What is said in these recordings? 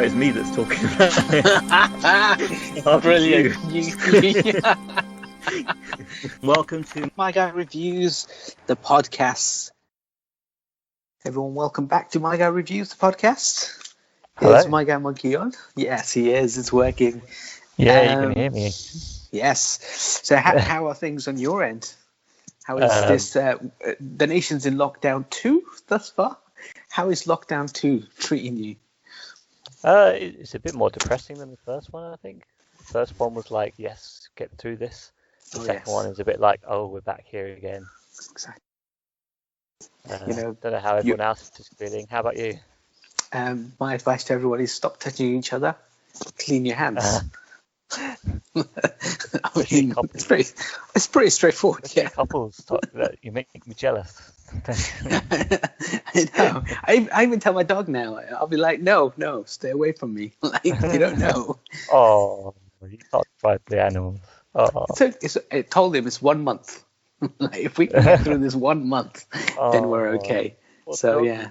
No, it's me that's talking about it. Brilliant. Welcome to My Guy Reviews, the podcast. Everyone, welcome back to My Guy Reviews, the podcast. Hello? Is My Guy Monkey on? Yes, he is. It's working. Yeah, you can hear me. Yes. So how are things on your end? How is this? The nation's in lockdown 2 thus far. How is lockdown 2 treating you? It's a bit more depressing than the first one, I think. The first one was like, yes, get through this. The second one is a bit like, oh, we're back here again. Exactly. Don't know how everyone else is feeling. How about you? My advice to everyone is stop touching each other. Clean your hands. I mean, it's pretty straightforward. Yeah. Couples, you make me jealous. I know. I even tell my dog now. I'll be like, no, stay away from me. Like, you don't know. Oh, you can't fight the animals. Oh. I told him it's 1 month. Like, if we can get through this 1 month, then we're okay. So doggy. Yeah,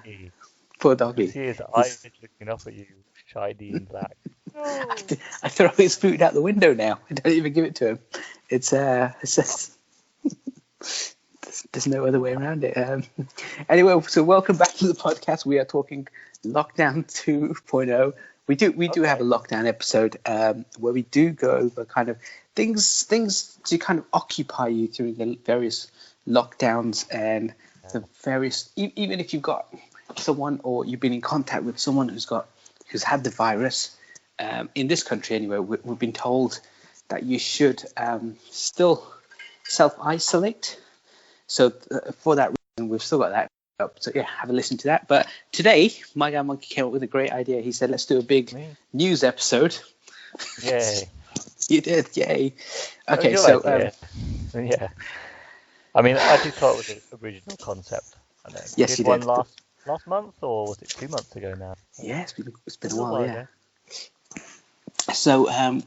poor doggy. See his eyes looking up at you, shiny and black. I throw his food out the window now. I don't even give it to him. It's just, there's no other way around it. Anyway, so welcome back to the podcast. We are talking Lockdown 2.0. We do have a lockdown episode where we do go over kind of things to kind of occupy you during the various lockdowns and the various, even if you've got someone or you've been in contact with someone who's had the virus. In this country, anyway, we've been told that you should still self-isolate. So for that reason, we've still got that up. So yeah, have a listen to that. But today, My Guy Monkey came up with a great idea. He said, let's do a big news episode. Yay. You did, yay. Okay, so... yeah. I mean, I did thought it was an original concept. I know. Yes, you did. Last month, or was it 2 months ago now? Yeah, it's been a while, yeah. So in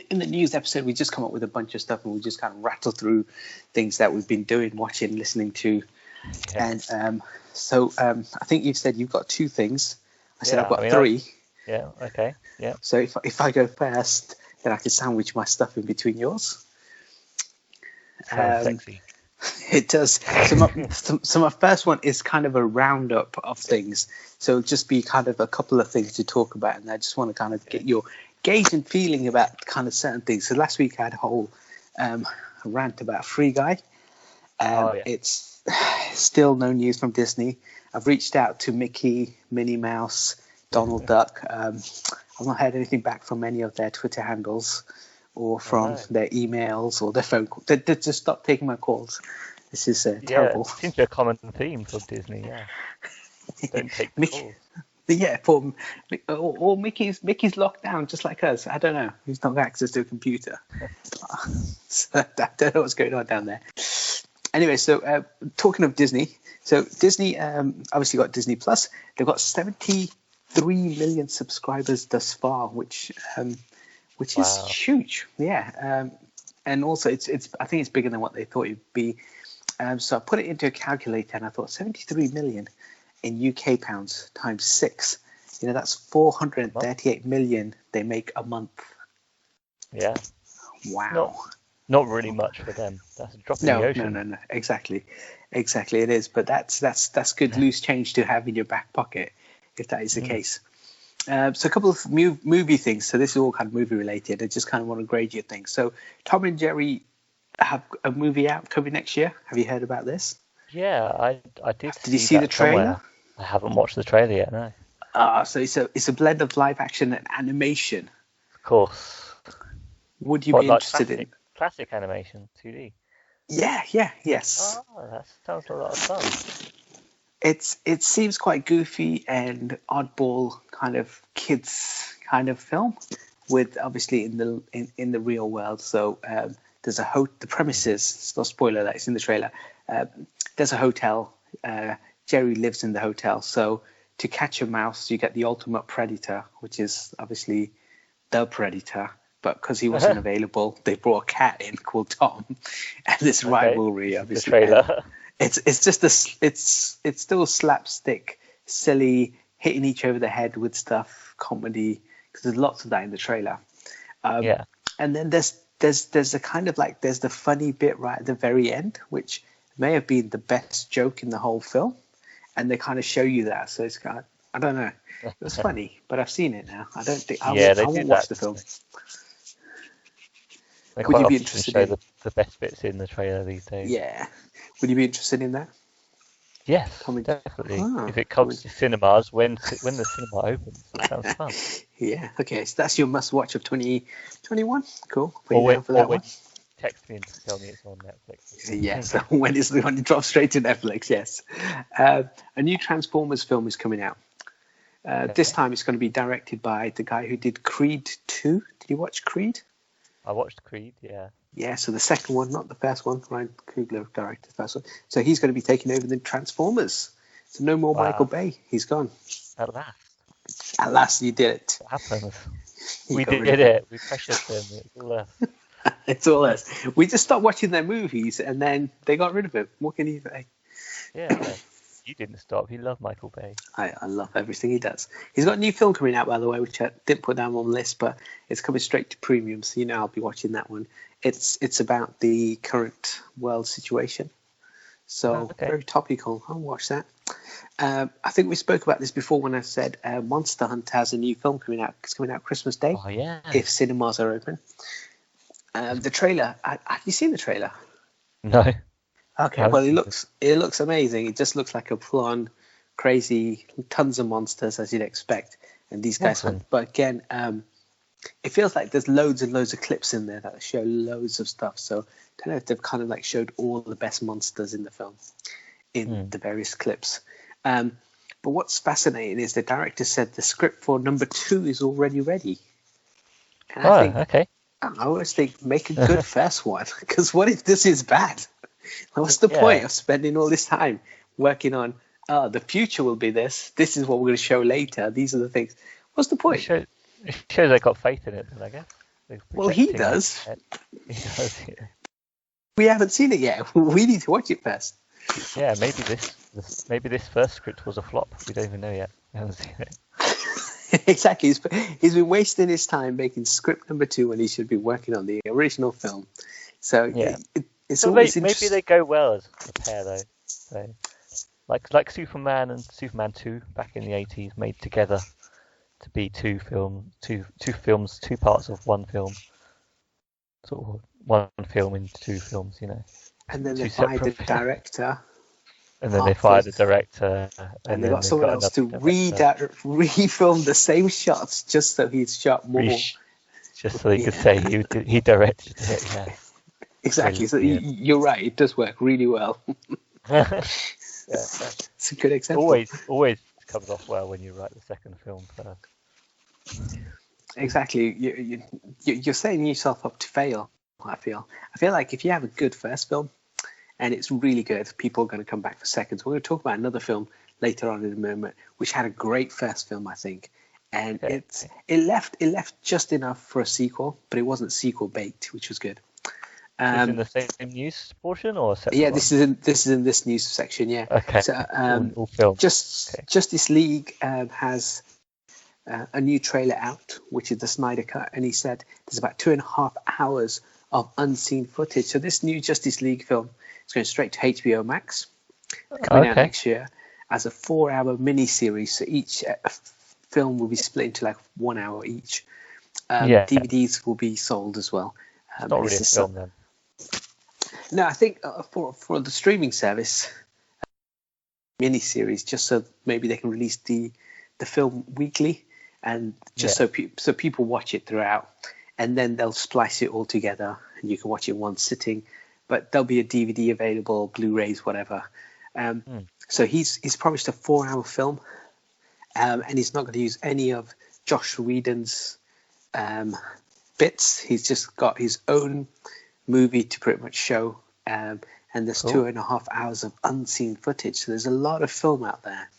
the news episode, we just come up with a bunch of stuff and we just kind of rattle through things that we've been doing, watching, listening to. Yeah. And I think you've said you've got 2 things. I said I've got 3. Yeah, okay, yeah. So if I go first, then I can sandwich my stuff in between yours. Sounds sexy. It does. So my first one is kind of a roundup of things. So it'll just be kind of a couple of things to talk about, and I just want to kind of get your gauge and feeling about kind of certain things. So last week I had a whole rant about Free Guy. It's still no news from Disney. I've reached out to Mickey, Minnie Mouse, Donald Duck. I've not heard anything back from any of their Twitter handles or from their emails or their phone calls. They just stopped taking my calls. This is terrible. It seems to be a common theme for Disney, yeah. Don't take the calls. Yeah, or Mickey's locked down just like us. I don't know. He's not got access to a computer. So I don't know what's going on down there. Anyway, so talking of Disney, so Disney obviously got Disney Plus. They've got 73 million subscribers thus far, which is huge. Yeah, and also it's I think it's bigger than what they thought it'd be. So I put it into a calculator and I thought 73 million in UK pounds times 6. That's 438 million they make a month. Yeah. Wow. Not really much for them. That's a drop in the ocean. No. Exactly, it is. But that's good loose change to have in your back pocket if that is the case. So a couple of movie things. So this is all kind of movie related. I just kind of want to grade your things. So Tom and Jerry have a movie out coming next year. Have you heard about this? Yeah, I did. Did you see the trailer? Somewhere. I haven't watched the trailer yet. No. So it's a blend of live action and animation. Of course. Would you be interested in classic animation 2D? Yes. Oh, that sounds a lot of fun. It seems quite goofy and oddball kind of kids kind of film, with obviously in the real world. So there's the premises. It's not a spoiler that it's in the trailer. There's a hotel. Jerry lives in the hotel. So to catch a mouse, you get the ultimate predator, which is obviously the predator. But because he wasn't available, they brought a cat in called Tom, and this rivalry, obviously. The trailer. It's just it's still slapstick, silly, hitting each over the head with stuff, comedy, because there's lots of that in the trailer. Yeah. And then there's a kind of like, there's the funny bit right at the very end, which may have been the best joke in the whole film, and they kind of show you that. So it's kind of, I don't know. It was funny, but I've seen it now. I don't think I won't watch the film. They Would quite you be often interested show in? the best bits in the trailer these days. Yeah. Would you be interested in that? Yes, Coming- definitely. Ah, If it comes to cinemas, when the cinema opens, it sounds fun. Yeah. Okay. So that's your must-watch of 2021. Cool. Put Or you when, down for that one. text me and tell me it's on Netflix. Yes. When is the one you drop straight to Netflix? Yes. A new Transformers film is coming out. This time it's going to be directed by the guy who did Creed 2. Did you watch Creed? I watched Creed, yeah. Yeah, so the second one, not the first one. Ryan Coogler directed the first one. So he's going to be taking over the Transformers. So no more Michael Bay. He's gone. At last. At last you did it. What happened? You We got did rid of it. We pressured them. It's all us. It's all us. We just stopped watching their movies and then they got rid of him. What can you say? Yeah. You didn't stop. You love Michael Bay. I love everything he does. He's got a new film coming out, by the way, which I didn't put down on the list, but it's coming straight to premium, so I'll be watching that one. It's about the current world situation, so very topical. I'll watch that. I think we spoke about this before when I said Monster Hunter has a new film coming out. It's coming out Christmas Day, Oh, yeah. if cinemas are open. The trailer. Have you seen the trailer? No. Okay, well, it looks amazing. It just looks like a full-on crazy, tons of monsters as you'd expect, and these guys hunt. But again, it feels like there's loads and loads of clips in there that show loads of stuff. So I don't know if they've kind of like showed all the best monsters in the film in the various clips. But what's fascinating is the director said the script for number 2 is already ready. And I always think make a good first one, because what if this is bad? What's the point of spending all this time working on, the future will be this is what we're going to show later, these are the things. What's the point? It shows they got faith in it, then, I guess. Well, he does. He does, yeah. We haven't seen it yet. We need to watch it first. Yeah, maybe this first script was a flop. We don't even know yet. We haven't seen it. Exactly. He's been wasting his time making script number 2 when he should be working on the original film. So yeah. It's So always maybe they go well as a pair, though. So, like Superman and Superman 2 back in the 80s, made together to be two films, two parts of one film. Sort of one film in 2 films, And then they fired the director. And then they fired the director. And they got someone else to refilm the same shots just so he's shot more. Just so he could say he directed it, yeah. Exactly. So you're right. It does work really well. It's a good example. Always comes off well when you write the second film first. Exactly. You're setting yourself up to fail. I feel like if you have a good first film and it's really good, people are going to come back for seconds. We're going to talk about another film later on in a moment, which had a great first film, I think, and it left just enough for a sequel, but it wasn't sequel baked, which was good. Is in the same news portion or a separate one? This is in this news section. Yeah. Okay. So all films. Justice League has a new trailer out, which is the Snyder Cut, and he said there's about 2.5 hours of unseen footage. So this new Justice League film is going straight to HBO Max, coming out next year as a 4-hour miniseries. So each film will be split into like 1 hour each. DVDs will be sold as well. It's not really a film then. No, I think for the streaming service, miniseries, just so maybe they can release the film weekly, and just so people watch it throughout, and then they'll splice it all together, and you can watch it in one sitting. But there'll be a DVD available, Blu-rays, whatever. So he's promised a 4-hour film, and he's not going to use any of Josh Whedon's bits. He's just got his own movie to pretty much show, and there's 2.5 hours of unseen footage. So there's a lot of film out there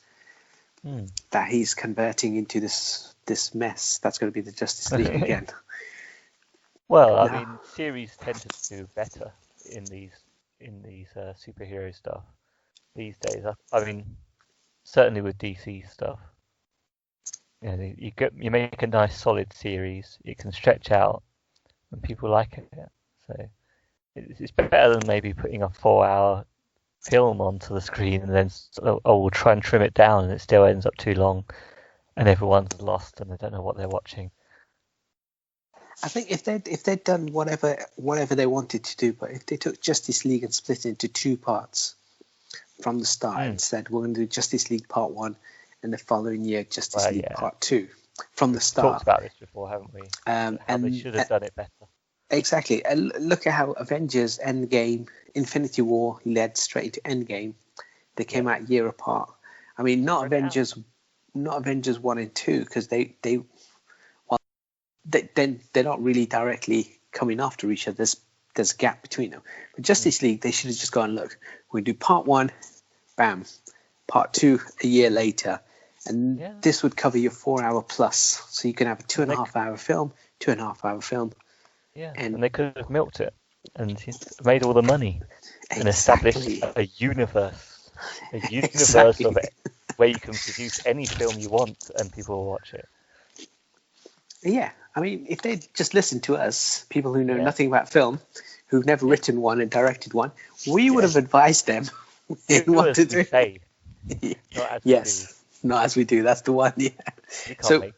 that he's converting into this mess that's going to be the Justice League again. Well, I mean, series tend to do better in these superhero stuff these days. I mean, certainly with DC stuff. you make a nice solid series. It can stretch out, and people like it. So it's better than maybe putting a 4-hour film onto the screen and then we'll try and trim it down, and it still ends up too long, and everyone's lost and they don't know what they're watching. I think if they'd done whatever they wanted to do, but if they took Justice League and split it into 2 parts from the start and said we're going to do Justice League Part 1 and the following year Justice League Part 2 from the start. We've talked about this before, haven't we? How they should have done it better. Exactly. And look at how Avengers Endgame, Infinity War led straight into Endgame. They came out a year apart. I mean, not Avengers 1 and 2 because they're not really directly coming after each other. There's a gap between them. But Justice League, they should have just gone, look, we do Part 1, bam, Part 2 a year later, and this would cover your 4-hour plus. So you can have a 2.5-hour film, 2.5-hour film. Yeah, and they could have milked it and made all the money and established a universe of it where you can produce any film you want and people will watch it. Yeah, I mean, if they'd just listened to us, people who know nothing about film, who've never written one and directed one, we would have advised them in what to do. Not as we do. That's the one. Yeah. So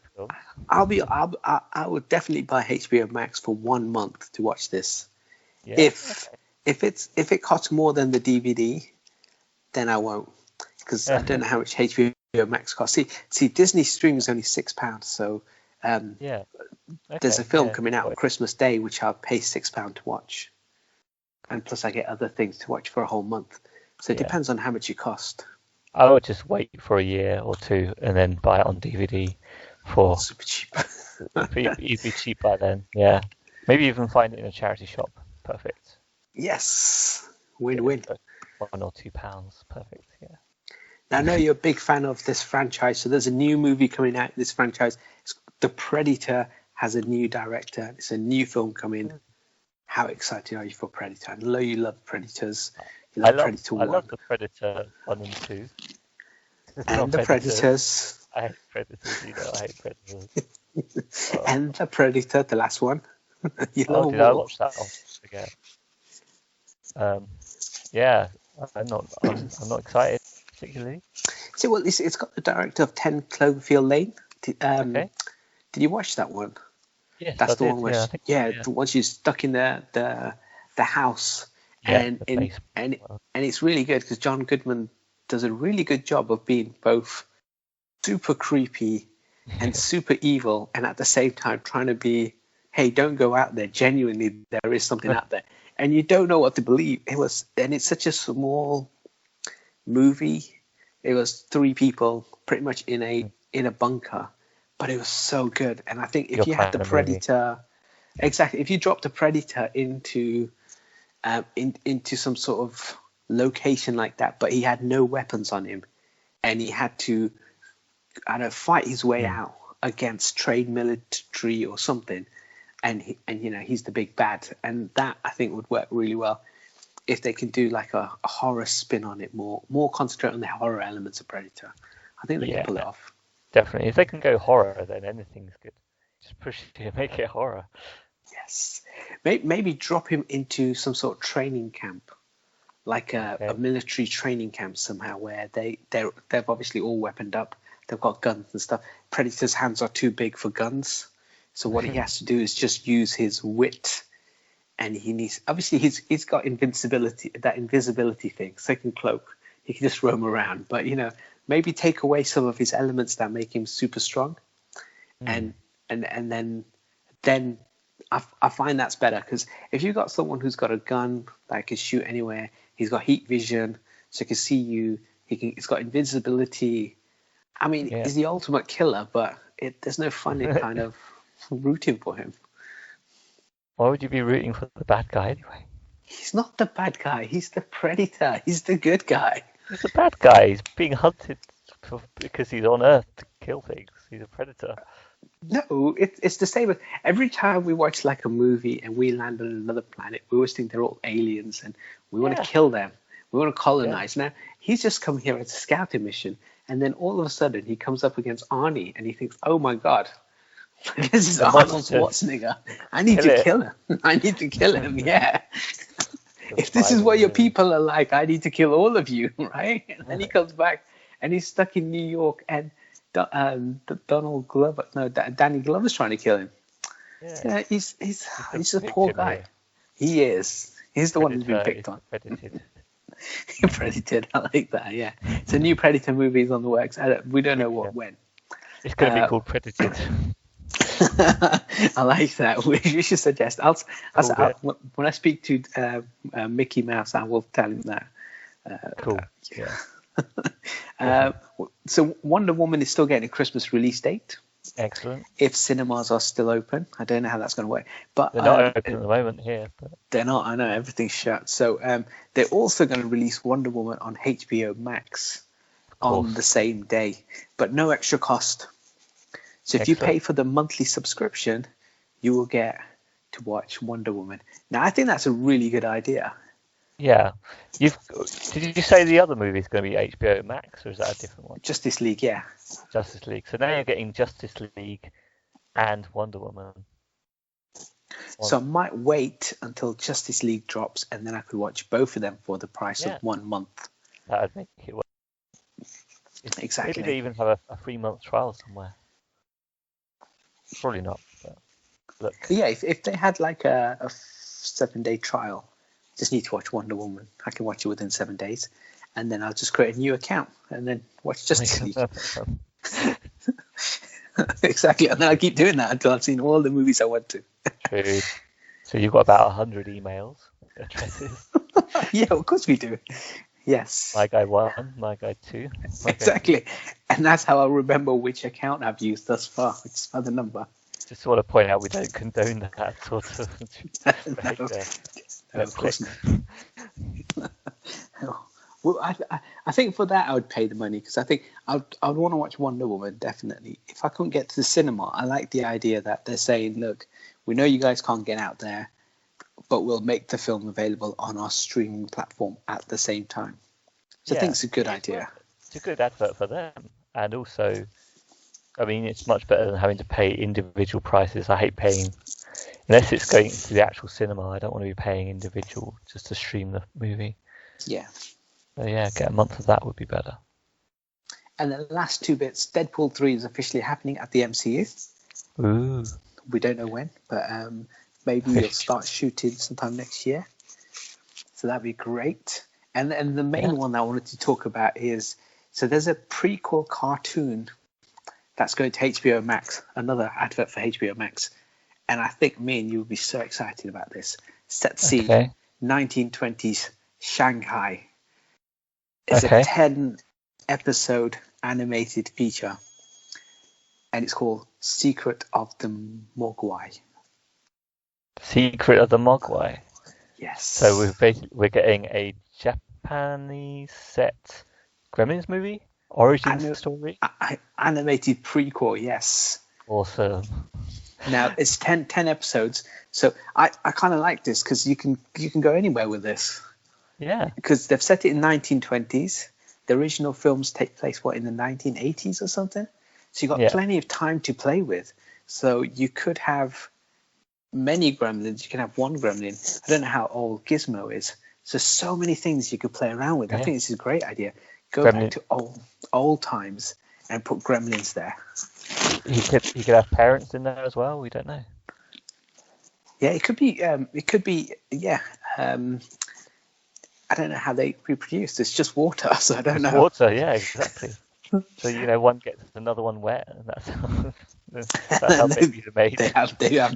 I would definitely buy HBO Max for 1 month to watch this. Yeah. If it costs more than the DVD, then I won't, because I don't know how much HBO Max costs. See, Disney stream is only £6, so there's a film coming out on Christmas Day which I'll pay £6 to watch, and plus I get other things to watch for a whole month. So it depends on how much it costs. I would just wait for a year or 2 and then buy it on DVD for super cheap. It'd be cheap by then. Yeah, maybe even find it in a charity shop. Perfect. Yes, win-win. £1 or £2. Perfect. Yeah. Now I know you're a big fan of this franchise, so there's a new movie coming out in this franchise. The Predator has a new director. It's a new film coming. How excited are you for Predator? I know you love Predators. I love the Predator 1 and 2. And the Predators. I hate Predators. I hate Predators. And the Predator, the last one. Did I watch that one again? Yeah, I'm not excited particularly. See, well, it's got the director of 10 Cloverfield Lane. Did you watch that one? Yes, that's the did. one where the one she's stuck in the house. And it's really good because John Goodman does a really good job of being both super creepy and super evil, and at the same time trying to be, hey, don't go out there. Genuinely, there is something out there, and you don't know what to believe. It's such a small movie. It was 3 people pretty much in a bunker, but it was so good. And I think if you had the Predator, if you dropped the Predator into some sort of location like that, but he had no weapons on him, and he had to, fight his way out against trade military or something, and he's the big bad, and that I think would work really well if they can do like a horror spin on it, more concentrate on the horror elements of Predator. I think they can pull it off. Definitely, if they can go horror, then anything's good. Just push it and make it horror. Yes. Maybe drop him into some sort of training camp, like a military training camp somehow, where they've obviously all weaponed up. They've got guns and stuff. Predator's hands are too big for guns, so what he has to do is just use his wit, and he's got invincibility, that invisibility thing, second cloak. He can just roam around, but maybe take away some of his elements that make him super strong, and then. I find that's better, because if you've got someone who's got a gun that can shoot anywhere, he's got heat vision, so he can see you. He's got invisibility. I mean, he's the ultimate killer, but there's no fun in kind of rooting for him. Why would you be rooting for the bad guy anyway? He's not the bad guy. He's the Predator. He's the good guy. He's the bad guy. He's being hunted because he's on Earth to kill things. He's a predator. No, it's the same. Every time we watch like a movie and we land on another planet, we always think they're all aliens and we want to kill them. We want to colonize. Now, he's just come here as a scouting mission, and then all of a sudden he comes up against Arnie, and he thinks, "Oh my God, this is Arnold Schwarzenegger. I need to kill him. I need to kill him." Yeah. If this is what your people are like, I need to kill all of you, right? And then he comes back, and he's stuck in New York, and Donald Glover, no, Danny Glover's trying to kill him. Yeah, he's a poor guy. He is. He's the one who's been picked on. Predator. I like that. Yeah, it's a new Predator movie on the works. We don't know when. It's going to be called Predated. I like that. We should suggest. When I speak to Mickey Mouse, I will tell him that. Cool. Yeah. So Wonder Woman is still getting a Christmas release date. Excellent. If cinemas are still open, I don't know how that's going to work. But they're not open at the moment here. But... They're not. I know everything's shut. So they're also going to release Wonder Woman on HBO Max on the same day, but no extra cost. So if you pay for the monthly subscription, you will get to watch Wonder Woman. Now, I think that's a really good idea. Yeah. Did you say the other movie is going to be HBO Max, or is that a different one? Justice League, yeah. Justice League. So now you're getting Justice League and Wonder Woman. So I might wait until Justice League drops, and then I could watch both of them for the price of 1 month. That would make it work. Exactly. Maybe they even have a 3-month trial somewhere. Probably not. But look. Yeah, if they had like a 7-day trial, just need to watch Wonder Woman. I can watch it within 7 days, and then I'll just create a new account and then watch Justice League. Exactly, and then I'll keep doing that until I've seen all the movies I want to. True. So you've got about 100 emails addresses. Yeah, of course we do. Yes. My guy 1, my guy 2. Exactly. And that's how I'll remember which account I've used thus far, which is by the number. Just want to point out we don't condone that sort of No, of course not. Well, I think for that I would pay the money, because I think I'd want to watch Wonder Woman, definitely. If I couldn't get to the cinema, I like the idea that they're saying, look, we know you guys can't get out there, but we'll make the film available on our streaming platform at the same time. So I think it's a good idea. It's a good advert for them. And also, I mean, it's much better than having to pay individual prices. I hate paying, unless it's going to the actual cinema, I don't want to be paying individual just to stream the movie. Yeah. So yeah, get a month of that would be better. And the last 2 bits, Deadpool 3 is officially happening at the MCU. Ooh. We don't know when, but maybe you'll start shooting sometime next year. So that'd be great. And the main one I wanted to talk about is, so there's a prequel cartoon that's going to HBO Max, another advert for HBO Max. And I think me and you will be so excited about this. Set scene, 1920s Shanghai. It's a 10-episode animated feature. And it's called Secret of the Mogwai. Secret of the Mogwai. Yes. So we're getting a Japanese set Gremlins movie, origin story. Animated prequel, yes. Awesome. Now it's 10 episodes, so I kind of like this because you can go anywhere with this. Yeah. Because they've set it in 1920s. The original films take place in the 1980s or something. So you've got plenty of time to play with. So you could have many gremlins. You can have one gremlin. I don't know how old Gizmo is. So many things you could play around with. I think this is a great idea. Go back to old times and put gremlins there. He could have parents in there as well. We don't know. Yeah, it could be. I don't know how they reproduce. It's just water, so I don't know. Water, yeah, exactly. So one gets another one wet, and that's how babies are made. They have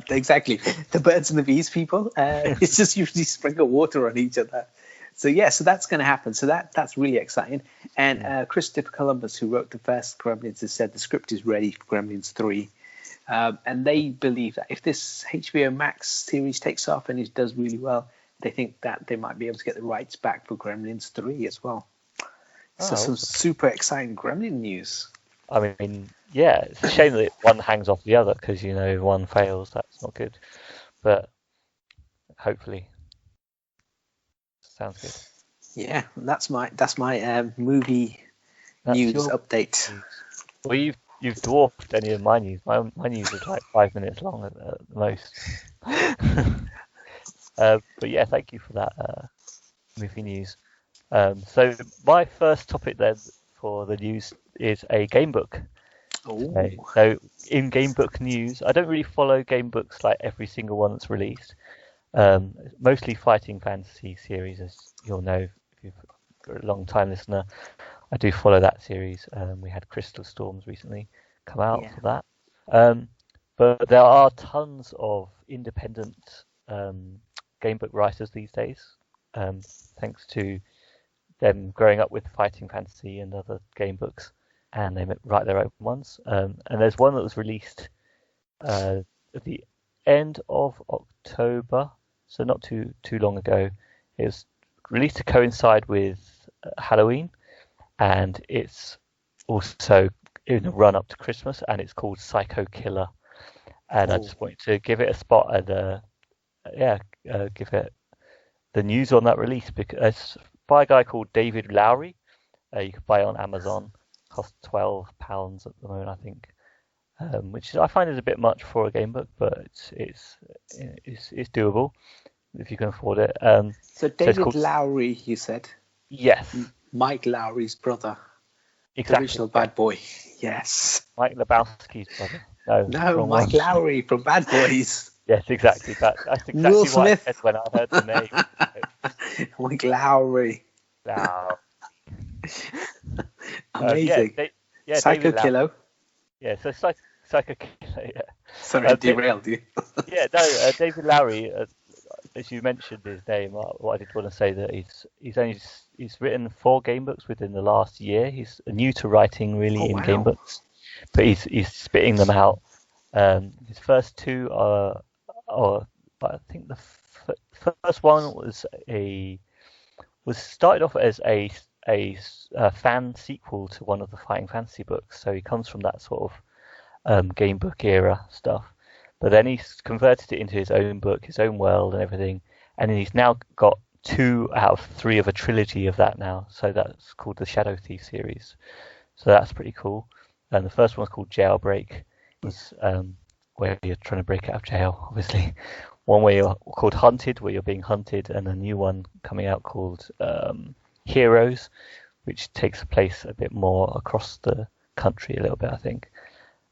exactly the birds and the bees people. It's just usually sprinkle water on each other. So that's going to happen. So that's really exciting. And Christopher Columbus, who wrote the first Gremlins, has said the script is ready for Gremlins 3. And they believe that if this HBO Max series takes off and it does really well, they think that they might be able to get the rights back for Gremlins 3 as well. So some super exciting Gremlin news. I mean, yeah, it's a shame that one hangs off the other because, if one fails, that's not good. But hopefully, sounds good. Yeah, that's my movie That's news your update. news. Well, you've dwarfed any of my news. My news is like 5 minutes long at the most. But yeah, thank you for that movie news. So my first topic then for the news is a game book. Oh, So in game book news, I don't really follow game books like every single one that's released. Mostly fighting fantasy series, as you'll know if you're a long time listener. I do follow that series. We had Crystal Storms recently come out Yeah. for that. But there are tons of independent game book writers these days, thanks to them growing up with fighting fantasy and other game books, and they write their own ones. And there's one that was released at the end of October, so not too long ago. It was released to coincide with Halloween, and it's also in the run up to Christmas, and it's called Psycho Killer. And I just wanted to give it a spot and give it the news on that release, because it's by a guy called David Lowrie. You can buy it on Amazon. Costs £12 at the moment, I think, which I find is a bit much for a game book, but it's doable if you can afford it. so David Lowrie, you said? Yes. Mike Lowry's brother. Exactly. The original Bad Boy. Yes. Mike Lebowski's brother. No, Mike Lowry from Bad Boys. Yes, exactly. That's exactly Will what Smith. I said when I heard the name. Mike Lowry. Wow. Amazing. Psycho David Killer. Yeah, so Psycho Killer, yeah. Sorry, I derailed you. David Lowry, as you mentioned his name, what I did want to say that he's written 4 game books within the last year. He's new to writing really in game books, but he's spitting them out. His first 2 are I think the first one was started off as a fan sequel to one of the fighting fantasy books, so he comes from that sort of game book era stuff. But then he's converted it into his own book, his own world and everything, and then he's now got 2 out of 3 of a trilogy of that now. So that's called the Shadow Thief series. So that's pretty cool. And the first one's called Jailbreak, was where you're trying to break out of jail, obviously. One where you're called Hunted, where you're being hunted, and a new one coming out called Heroes, which takes place a bit more across the country a little bit, I think.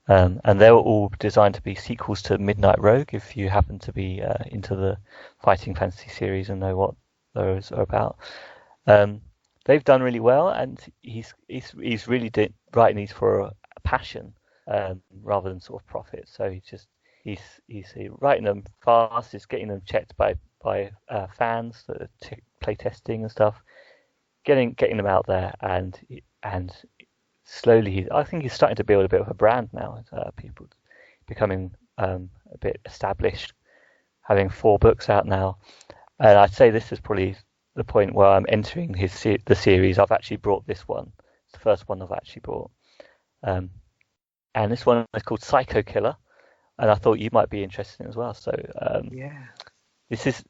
And they were all designed to be sequels to Midnight Rogue, if you happen to be into the fighting fantasy series and know what those are about. They've done really well, and he's really writing these for a passion rather than sort of profit. So he's writing them fast. He's getting them checked by fans that are play testing and stuff, getting them out there, and slowly, I think he's starting to build a bit of a brand now. People becoming a bit established, having 4 books out now. And I'd say this is probably the point where I'm entering the series. I've actually brought this one. It's the first one I've actually brought. And this one is called Psycho Killer, and I thought you might be interested in it as well. So these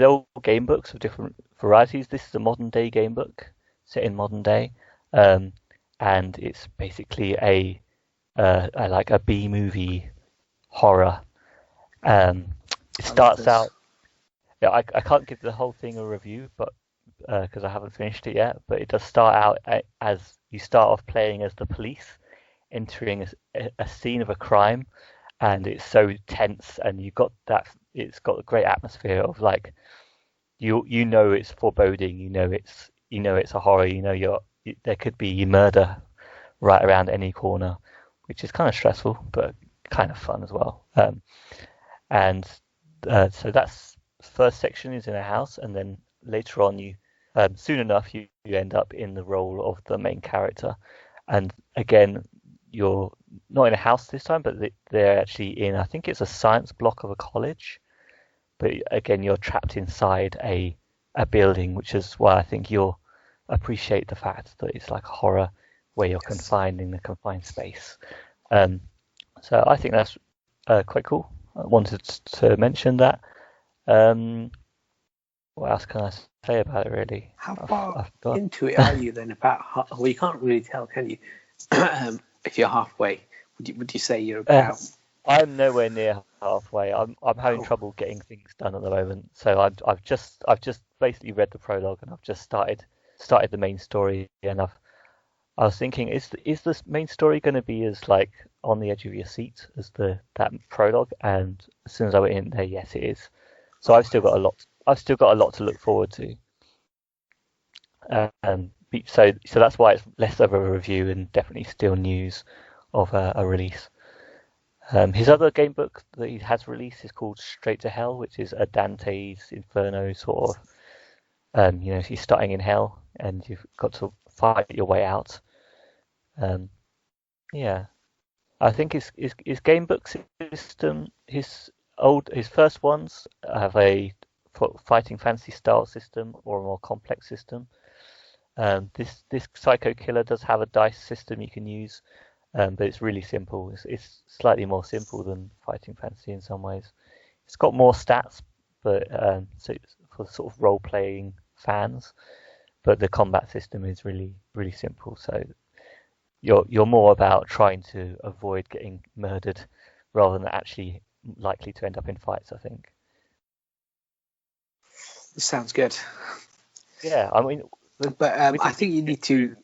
are all game books of different varieties. This is a modern day game book set in modern day, and it's basically a B movie horror. It starts out. Yeah, I can't give the whole thing a review, but because I haven't finished it yet. But it does start out as you start off playing as the police, entering a scene of a crime, and it's so tense, and you've got that. It's got a great atmosphere of like, you know it's foreboding, you know it's a horror, you know there could be murder right around any corner, which is kind of stressful but kind of fun as well. So that's first section is in a house, and then later on you soon enough you end up in the role of the main character, and again you're not in a house this time, but they're actually in, I think it's a science block of a college, but again you're trapped inside a building, which is why I think you'll appreciate the fact that it's like a horror where you're confined in a confined space. So I think that's quite cool. I wanted to mention that. what else can I say about it, really? How far I've got, into it are you then? About well, you can't really tell, can you? If you're halfway, would you say you're uh, about? I'm nowhere near halfway. I'm having Oh, trouble getting things done at the moment. So I've just basically read the prologue, and I've just started the main story, and I was thinking, is this main story going to be as like on the edge of your seat as that prologue? And as soon as I went in there, yes, it is. So I've still got a lot to look forward to. So that's why it's less of a review and definitely still news of a release. His other game book that he has released is called Straight to Hell, which is a Dante's Inferno sort of. He's starting in hell, and you've got to fight your way out. Yeah, I think his game book system, his first ones have a fighting fantasy style system or a more complex system. This Psycho Killer does have a dice system you can use, but it's really simple. It's slightly more simple than Fighting Fantasy in some ways. It's got more stats, but so it's for sort of role playing fans. But the combat system is really really simple. So you're more about trying to avoid getting murdered rather than actually likely to end up in fights, I think. this sounds good. Yeah, I mean, But we I didn't think you get need to.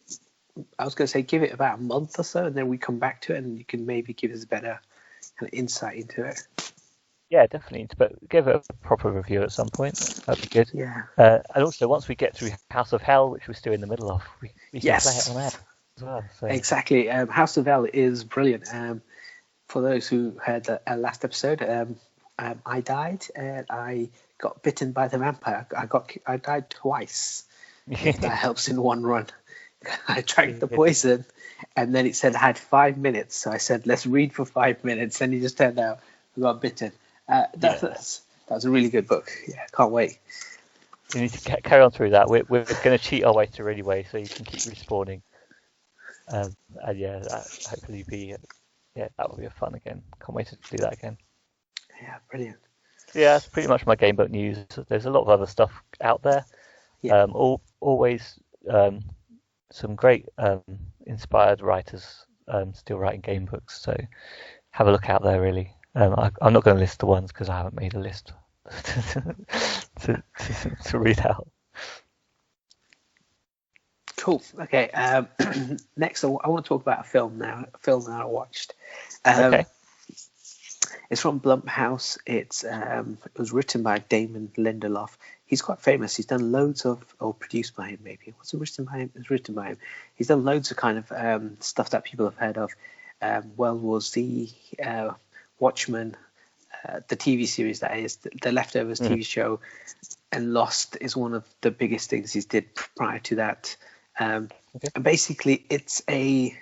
I was going to say give it about a month or so, and then we come back to it, and you can maybe give us a better kind of insight into it. Yeah, definitely. But give it a proper review at some point. That'd be good. Yeah. And also, once we get through House of Hell, which we're still in the middle of, we can play it on air Yes. as well. So Exactly. House of L is brilliant. For those who heard the last episode, I died and I got bitten by the vampire. I died twice. If that helps in one run. I drank the poison, and then it said I had 5 minutes. So I said, "Let's read for 5 minutes." And it just turned out I got bitten. That was a really good book. Yeah, can't wait. we need to carry on through that. We're going to cheat our way through anyway, so you can keep respawning. And yeah, hopefully that will be a fun again. Can't wait to do that again. Yeah, brilliant. Yeah, that's pretty much my game book news. There's a lot of other stuff out there. Yeah. Always some great inspired writers still writing game books. So have a look out there, really. I'm not going to list the ones because I haven't made a list to read out. Cool. Okay. Next, I want to talk about a film now. A film that I watched. Okay. It's from Blumhouse. It was written by Damon Lindelof. He's quite famous. He's done loads of, or produced by him maybe. Was it written by him? It was written by him. He's done loads of kind of stuff that people have heard of. World War Z, Watchmen, the TV series that is, the Leftovers TV show, and Lost is one of the biggest things he's did prior to that. And basically, it's a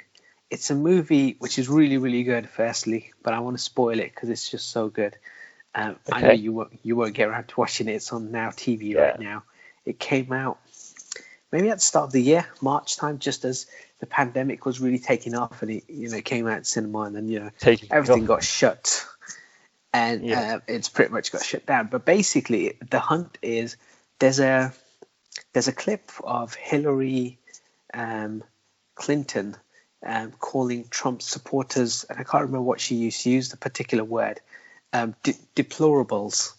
movie which is really, really good, firstly, but I want to spoil it because it's just so good. I know you won't get around to watching it. It's on Now TV right now. It came out maybe at the start of the year, March time, just as the pandemic was really taking off, and it came out in cinema, and then everything got shut, and it's pretty much got shut down. But basically, the hunt is there's a clip of Hillary Clinton calling Trump supporters, and I can't remember what she used. She used a particular word, deplorables.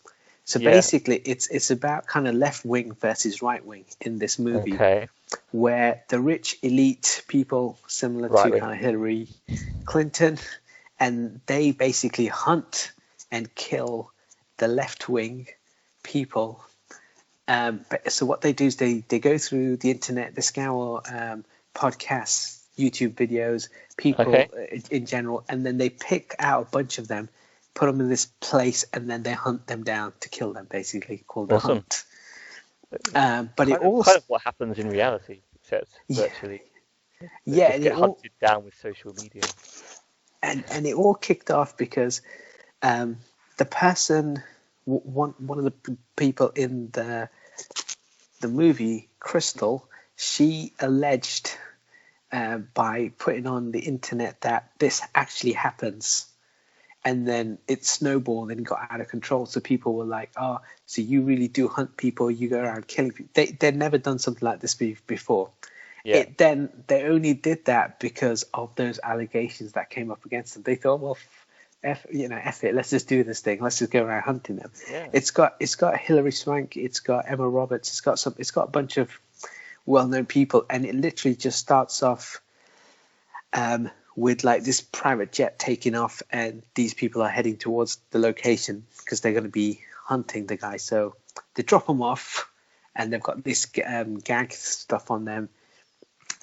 So basically, it's about kind of left wing versus right wing in this movie, where the rich elite people, similar to kind of Hillary Clinton, and they basically hunt and kill the left wing people. So what they do is they go through the internet, they scour podcasts, YouTube videos, people in general, and then they pick out a bunch of them, put them in this place, and then they hunt them down to kill them, basically, called the hunt. But it also kind of what happens in reality, except virtually. Yeah, get hunted down with social media. And it all kicked off because the person, one of the people in the movie, Crystal, she alleged by putting on the internet that this actually happens. and then it snowballed and got out of control. So people were like, "Oh, so you really do hunt people? You go around killing people?" They'd never done something like this before. Yeah. Then they only did that because of those allegations that came up against them. They thought, well, F it, let's just do this thing. Let's just go around hunting them. Yeah. It's got Hilary Swank, it's got Emma Roberts, it's got a bunch of well-known people, and it literally just starts off with like this private jet taking off, and these people are heading towards the location because they're going to be hunting the guy. So they drop them off, and they've got this gag stuff on them.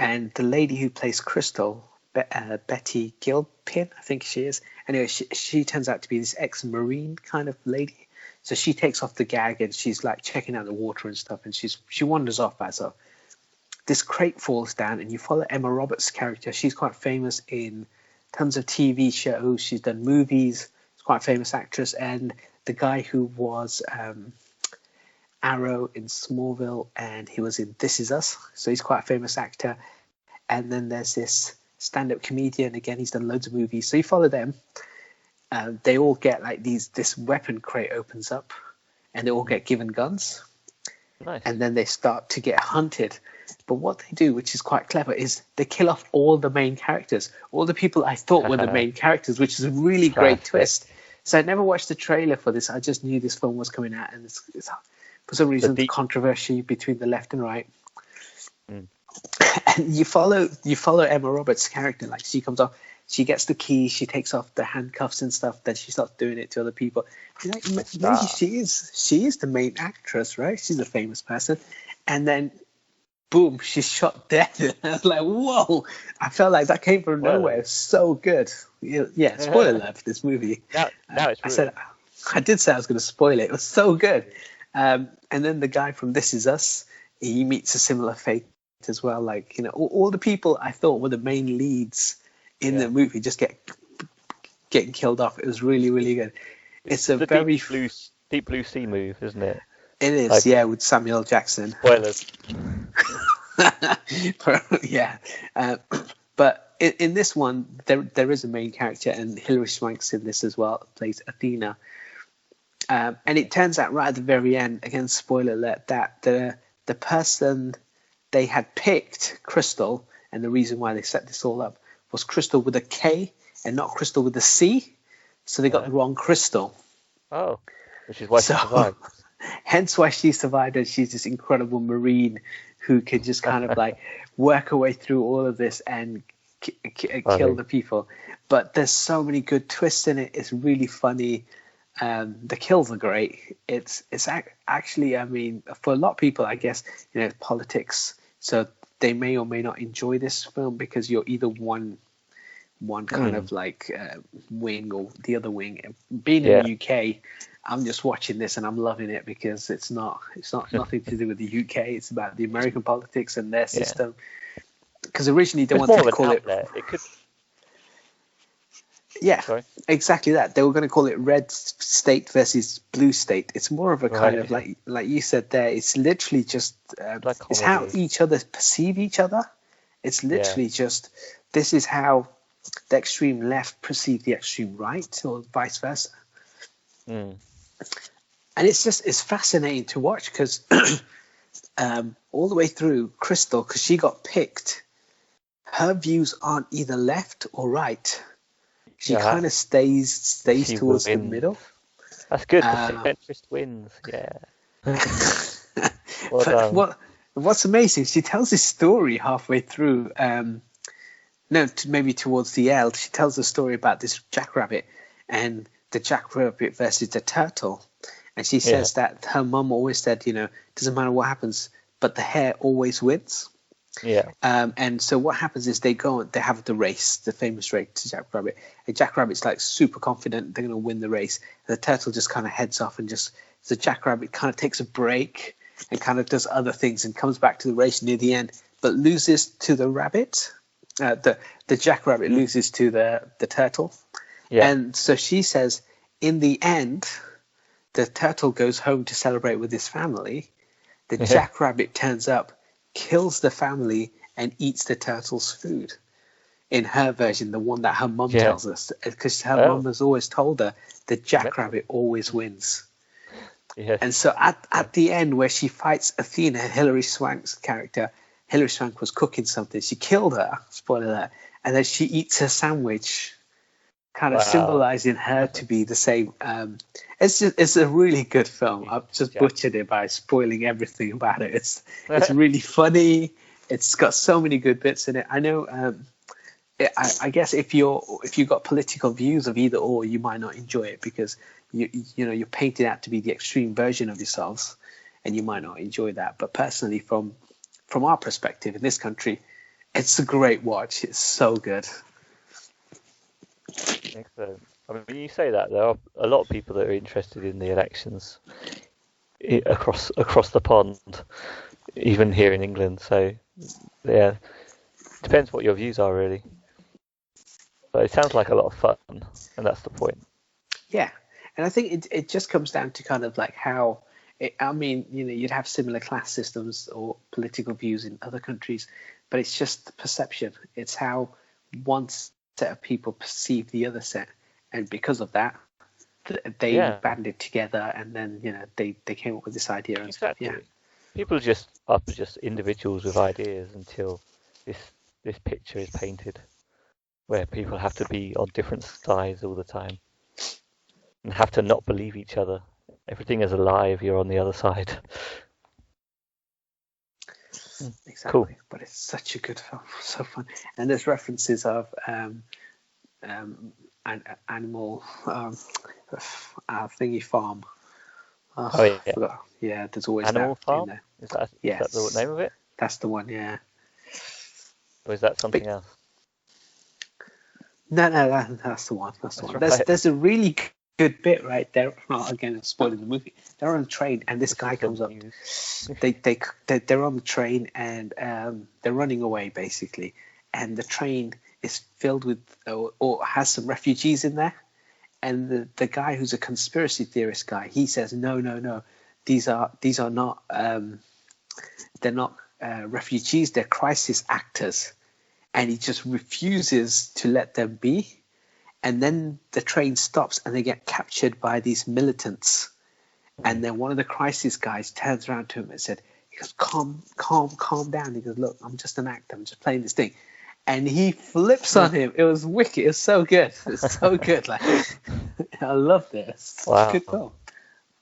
And the lady who plays Crystal, Betty Gilpin, I think she is. Anyway, she turns out to be this ex-Marine kind of lady. So she takes off the gag and she's like checking out the water and stuff. And she wanders off by herself. This crate falls down, and you follow Emma Roberts' character. She's quite famous in tons of TV shows. She's done movies. She's quite a famous actress. And the guy who was Arrow in Smallville, and he was in This Is Us, so he's quite a famous actor. And then there's this stand-up comedian, again, he's done loads of movies, so you follow them. They all get like this weapon crate opens up, and they all get given guns. Nice. And then they start to get hunted. But what they do, which is quite clever, is they kill off all the main characters, all the people I thought were the main characters, which is a really great twist. So I never watched the trailer for this. I just knew this film was coming out, and it's for some reason, the controversy between the left and right. And you follow Emma Roberts' character. Like, she comes off, she gets the keys, she takes off the handcuffs and stuff. Then she starts doing it to other people. You're like, maybe she is the main actress, right? She's a famous person. And then, boom, she's shot dead. I was like, whoa! I felt like that came from nowhere. It was so good. Yeah, spoiler alert for this movie. Now it's I did say I was going to spoil it. It was so good. And then the guy from This Is Us, he meets a similar fate as well. Like, all the people I thought were the main leads in the movie just getting killed off. It was really, really good. It's a very deep blue sea move, isn't it? It is, with Samuel Jackson. Spoilers. Yeah. But in this one, there is a main character, and Hilary Swank's in this as well, plays Athena. And it turns out right at the very end, again, spoiler alert, that the person they had picked, Crystal, and the reason why they set this all up was Crystal with a K and not Crystal with a C. So they got the wrong Crystal. Oh, which is why she survived. Hence why she survived, and she's this incredible Marine who can just kind of like work her way through all of this and kill the people. But there's so many good twists in it. It's really funny. The kills are great. It's actually, I mean, for a lot of people, I guess, politics. So they may or may not enjoy this film because you're either one kind of like wing or the other wing. Being in the UK, I'm just watching this and I'm loving it because it's not nothing to do with the UK. It's about the American politics and their system. Because originally they wanted to call it. It could. Yeah, Sorry? Exactly that. They were going to call it red state versus blue state. It's more of a kind of like you said there. It's literally just it's how each other perceive each other. It's literally just this is how the extreme left perceive the extreme right, or vice versa. And it's fascinating to watch because all the way through, Crystal, because she got picked, her views aren't either left or right. She kind of stays towards the middle. That's good. The centrist wins. Yeah. Well done. What's amazing? She tells this story halfway through. Maybe towards the end, she tells a story about this jackrabbit and the jackrabbit versus the turtle. And she says that her mum always said, doesn't matter what happens, but the hare always wins. Yeah. And so what happens is they have the race, the famous race to Jackrabbit. And Jackrabbit's like super confident they're going to win the race. And the turtle just kind of heads off and the Jackrabbit kind of takes a break and kind of does other things and comes back to the race near the end, but loses to the rabbit. The Jackrabbit loses to the turtle. Yeah. And so she says, in the end, the turtle goes home to celebrate with his family. The Jackrabbit turns up, kills the family, and eats the turtle's food. in her version, the one that her mum Yeah. tells us, because her Oh. mum has always told her the jackrabbit always wins. Yes. And so at the end, where she fights Athena, Hilary Swank's character, Hilary Swank was cooking something. She killed her, spoiler alert, and then she eats her sandwich, kind of Wow. symbolizing her to be the same. It's a really good film. I've just Yeah. butchered it by spoiling everything about it. It's really funny. It's got so many good bits in it. I know. I guess if you've got political views of either or, you might not enjoy it because you're painted out to be the extreme version of yourselves, and you might not enjoy that. But personally, from our perspective in this country, it's a great watch. It's so good. Excellent. I mean, when you say that, there are a lot of people that are interested in the elections across the pond, even here in England. So, yeah, depends what your views are, really. But it sounds like a lot of fun, and that's the point. Yeah, and I think it just comes down to kind of like how. I mean, you'd have similar class systems or political views in other countries, but it's just perception. It's how one set of people perceive the other set, and because of that, they banded together, and then they came up with this idea. And exactly. Yeah. People are just individuals with ideas until this picture is painted, where people have to be on different sides all the time, and have to not believe each other. Everything is a lie if you're on the other side. Exactly. Cool. But it's such a good film, so fun. And there's references of animal thingy farm. Oh yeah. I forgot. Yeah, there's always Animal that Farm. in there. Is that Yes. the name of it? That's the one. Yeah. Or is that something else? No, that's the one. That's the one. Right. There's a really good bit right there. Well, again, I'm spoiling the movie. They're on a train, and this guy comes up. They're on the train, and they're running away basically, and the train is filled with or has some refugees in there, and the guy who's a conspiracy theorist guy, he says no, these are not they're not refugees, they're crisis actors, and he just refuses to let them be. And then the train stops and they get captured by these militants. And then one of the crisis guys turns around to him and said, he goes, calm down. He goes, look, I'm just an actor. I'm just playing this thing. And he flips on him. It was wicked. It was so good. It's so good. Like, I love this. Wow. It's a good film.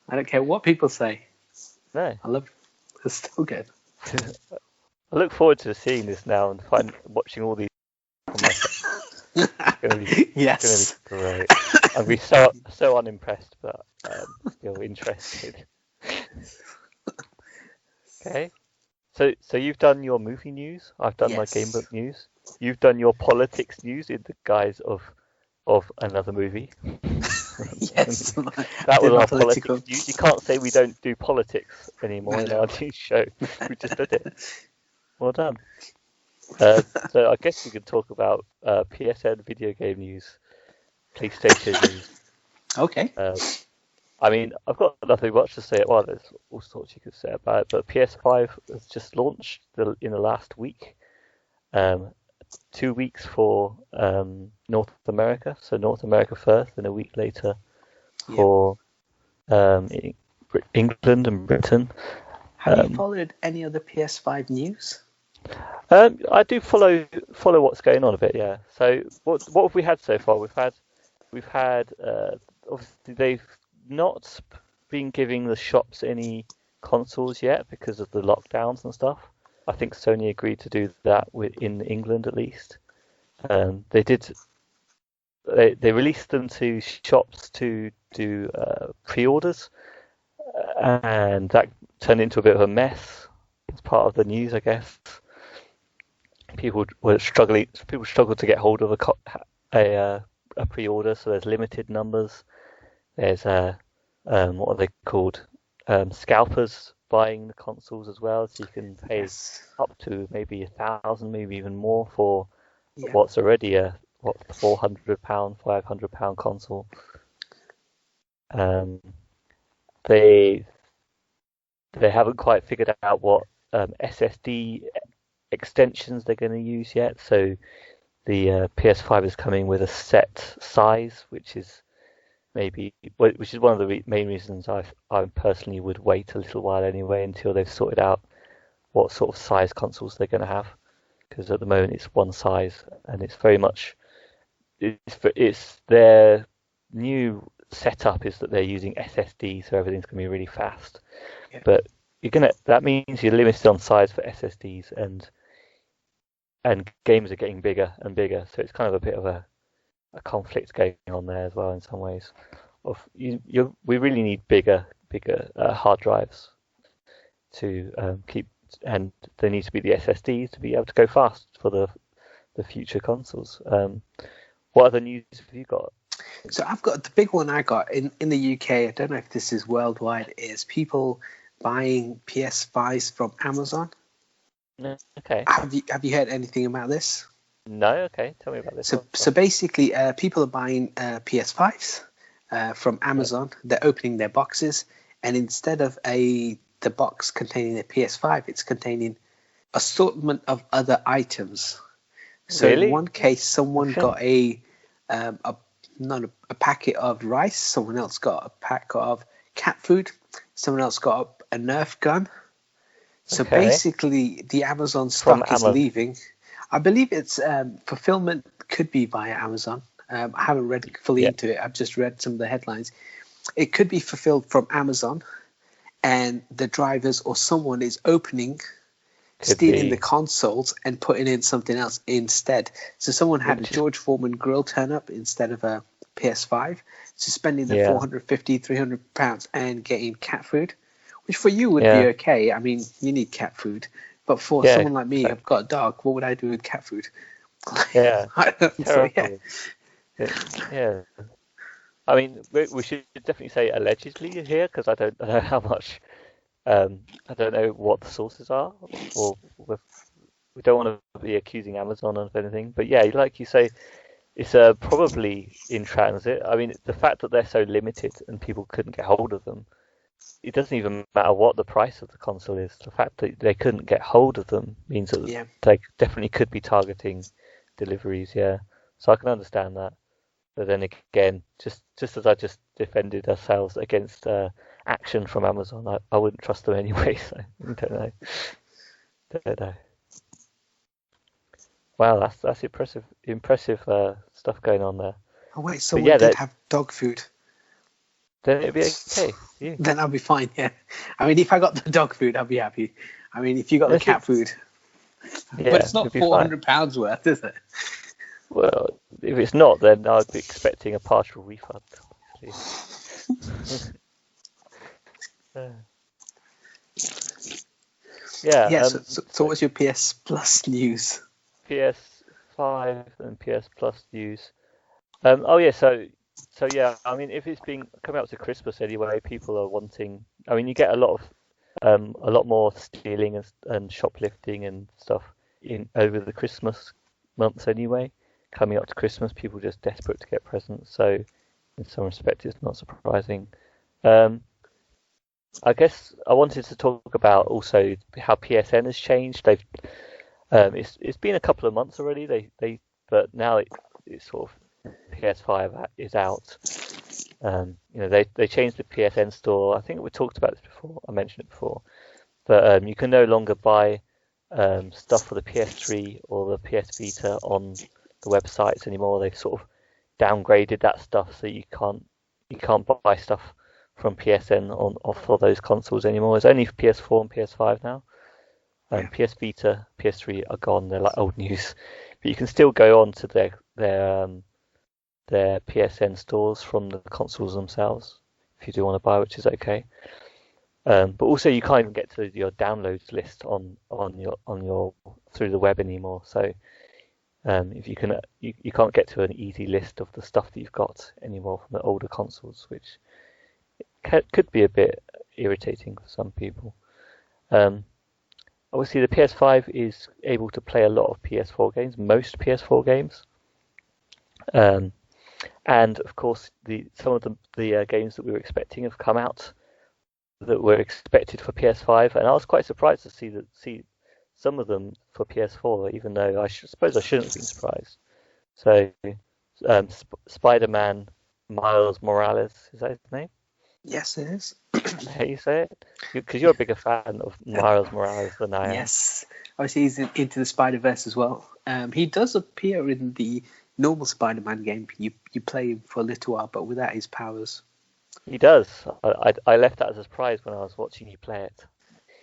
I don't care what people say. No. I love it. It's so good. I look forward to seeing this now and watching all these. It's gonna be great. I'll be so unimpressed, but still interested. Okay, so you've done your movie news. I've done my game book news. You've done your politics news in the guise of another movie. Yes, that was our politics news. You can't say we don't do politics anymore in our news show. We just did it. Well done. So I guess we could talk about PSN video game news, PlayStation news. Okay. I mean, I've got nothing much to say. Well, there's all sorts you could say about it, but PS5 has just launched in the last week. 2 weeks for North America, so North America first, and a week later for England and Britain. Have you followed any other PS5 news? I do follow what's going on a bit, yeah. So what have we had so far? We've had obviously they've not been giving the shops any consoles yet because of the lockdowns and stuff. I think Sony agreed to do that in England at least. They did. They released them to shops to do pre-orders, and that turned into a bit of a mess. It's part of the news, I guess. People struggled to get hold of a pre-order, so there's limited numbers. There's what are they called? Scalpers buying the consoles as well, so you can pay up to maybe 1,000, maybe even more for what's already a £400, £500 console. They haven't quite figured out what SSD extensions they're going to use yet, so the PS5 is coming with a set size, which is one of the main reasons I personally would wait a little while anyway until they've sorted out what sort of size consoles they're going to have, because at the moment it's one size, and it's very much it's their new setup is that they're using SSD, so everything's going to be really fast. Yeah. But that means you're limited on size for SSDs, and games are getting bigger and bigger, so it's kind of a bit of a conflict going on there as well in some ways. We really need bigger hard drives to keep, and they need to be the SSDs to be able to go fast for the future consoles. What other news have you got? So I've got the big one I got in the UK. I don't know if this is worldwide. Is people buying PS5s from Amazon? Okay. Have you heard anything about this? No. Okay. Tell me about this. So basically, people are buying PS5s from Amazon. They're opening their boxes, and instead of the box containing a PS5, it's containing assortment of other items. So Really? in one case, someone got a packet of rice. Someone else got a pack of cat food. Someone else got a Nerf gun. So basically, the Amazon stock is leaving. I believe it's fulfillment could be via Amazon. I haven't read fully into it. I've just read some of the headlines. It could be fulfilled from Amazon, and the drivers or someone is stealing the consoles and putting in something else instead. So someone had a George Foreman grill turn up instead of a PS5, so spending the £450, £300 and getting cat food, which for you would be okay. I mean, you need cat food, but for someone like me, I've got a dog. What would I do with cat food? Yeah, so, yeah. I mean, we should definitely say allegedly here, because I don't know how much. I don't know what the sources are, or we don't want to be accusing Amazon of anything. But yeah, like you say, it's probably in transit. I mean, the fact that they're so limited and people couldn't get hold of them, it doesn't even matter what the price of the console is. The fact that they couldn't get hold of them means that they definitely could be targeting deliveries. Yeah, so I can understand that. But then again, just as I just defended ourselves against action from Amazon, I wouldn't trust them anyway. So I don't know. Wow, that's impressive stuff going on there. Oh wait, someone did have dog food. Then it'd be okay. Yeah. Then I'll be fine. Yeah, I mean, if I got the dog food, I'll be happy. I mean, if you got the cat food, but it's not £400 worth, is it? Well, if it's not, then I'd be expecting a partial refund. So what's your PS Plus news? PS5 and PS Plus news. So yeah, I mean, if it's been coming up to Christmas anyway, people are wanting. I mean, you get a lot more stealing and shoplifting and stuff over the Christmas months anyway. Coming up to Christmas, people are just desperate to get presents. So, in some respects, it's not surprising. I guess I wanted to talk about also how PSN has changed. It's been a couple of months already. But now it's sort of PS5 is out. They changed the PSN store. I think we talked about this before. I mentioned it before, but you can no longer buy stuff for the PS3 or the PS Vita on the websites anymore. They've sort of downgraded that stuff, so you can't buy stuff from PSN for those consoles anymore. It's only for PS4 and PS5 now. PS Vita, PS3 are gone. They're like old news, but you can still go on to their PSN stores from the consoles themselves if you do want to buy, which is okay. But also you can't even get to your downloads list on your through the web anymore. So if you can't get to an easy list of the stuff that you've got anymore from the older consoles, which could be a bit irritating for some people. Obviously, the PS5 is able to play a lot of PS4 games, most PS4 games. And of course, some of the games that we were expecting have come out that were expected for PS5, and I was quite surprised to see some of them for PS4, even though I suppose I shouldn't have been surprised. So, Spider-Man Miles Morales, is that his name? Yes, it is. How you say it? Because you're a bigger fan of Miles Morales than I am. Yes. Obviously, he's into the Spider-Verse as well. He does appear in the normal Spider-Man game. You play him for a little while, but without his powers. He does. I left that as a surprise when I was watching you play it.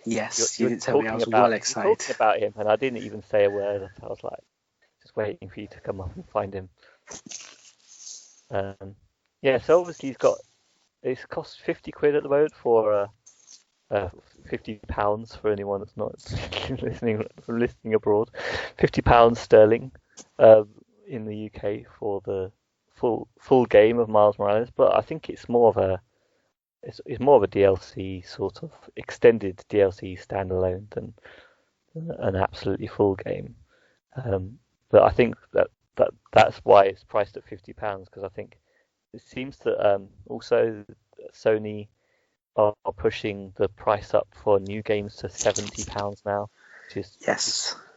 Yes, You're you didn't tell me. I was well you're excited. talking about him, and I didn't even say a word. I was like, just waiting for you to come up and find him. Yeah, so obviously it's cost 50 quid at the moment for £50 for anyone that's not listening abroad. £50 sterling in the UK for the full game of Miles Morales, but I think it's more of a DLC, sort of extended DLC standalone than an absolutely full game. But I think that's why it's priced at £50, because I think it seems that also Sony are pushing the price up for new games to £70 now, which is a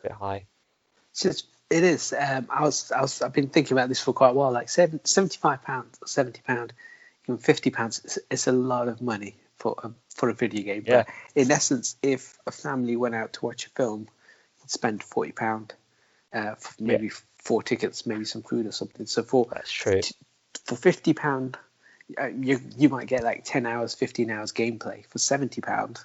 bit high. It is. I've been thinking about this for quite a while. Like £75, £70, even £50. It's a lot of money for a video game. Yeah. But in essence, if a family went out to watch a film, you'd spend £40 for maybe 4 tickets, maybe some food or something. So That's true. For £50, you might get like 10 hours, 15 hours gameplay. For £70,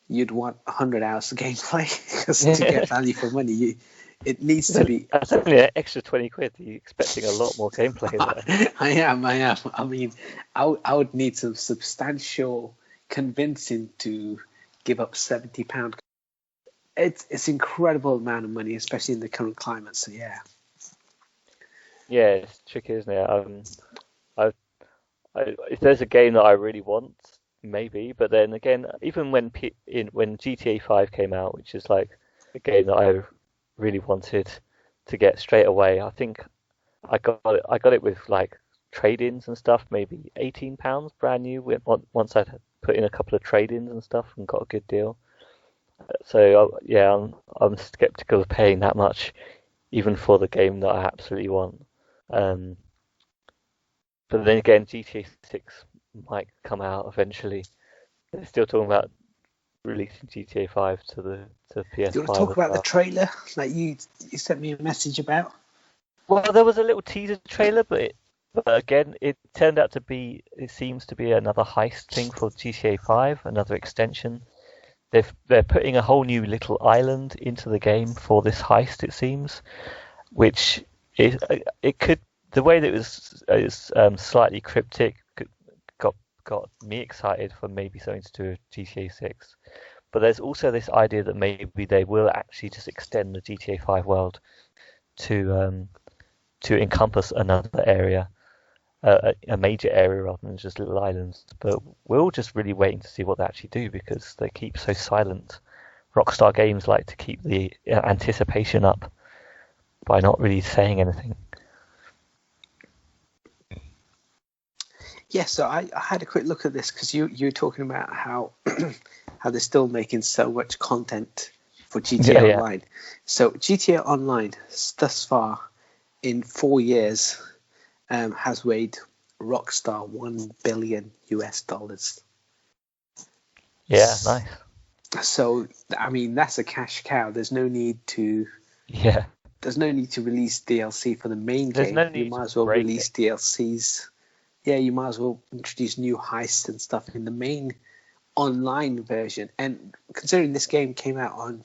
you'd want 100 hours of gameplay because to get value for money, it needs to be. That's only an extra 20 quid. You're expecting a lot more gameplay there. I am. I mean, I would need some substantial convincing to give up £70. It's incredible amount of money, especially in the current climate. So yeah. Yeah, it's tricky, isn't it? If there's a game that I really want, maybe. But then again, even when GTA 5 came out, which is like a game that I really wanted to get straight away, I think I got it with like trade-ins and stuff, maybe £18 brand new. Once I'd put in a couple of trade-ins and stuff and got a good deal. So yeah, I'm skeptical of paying that much, even for the game that I absolutely want. But then again, GTA 6 might come out eventually. They're still talking about releasing GTA 5 to PS5. Do you want to talk about the trailer that you sent me a message about? Well, there was a little teaser trailer, but again, it turned out to be. It seems to be another heist thing for GTA 5, another extension. They're putting a whole new little island into the game for this heist. It seems, which it could. The way that it was slightly cryptic got me excited for maybe something to do with GTA 6. But there's also this idea that maybe they will actually just extend the GTA 5 world to encompass another area, a major area rather than just little islands. But we're all just really waiting to see what they actually do, because they keep so silent. Rockstar Games like to keep the anticipation up by not really saying anything. Yeah, so I had a quick look at this because you were talking about how they're still making so much content for GTA Online. So GTA Online thus far in 4 years has weighed Rockstar $1 billion. Yeah, nice. So I mean, that's a cash cow. There's no need to release DLC for the main game. No need you might as well release DLCs. Yeah, you might as well introduce new heists and stuff in the main online version. And considering this game came out on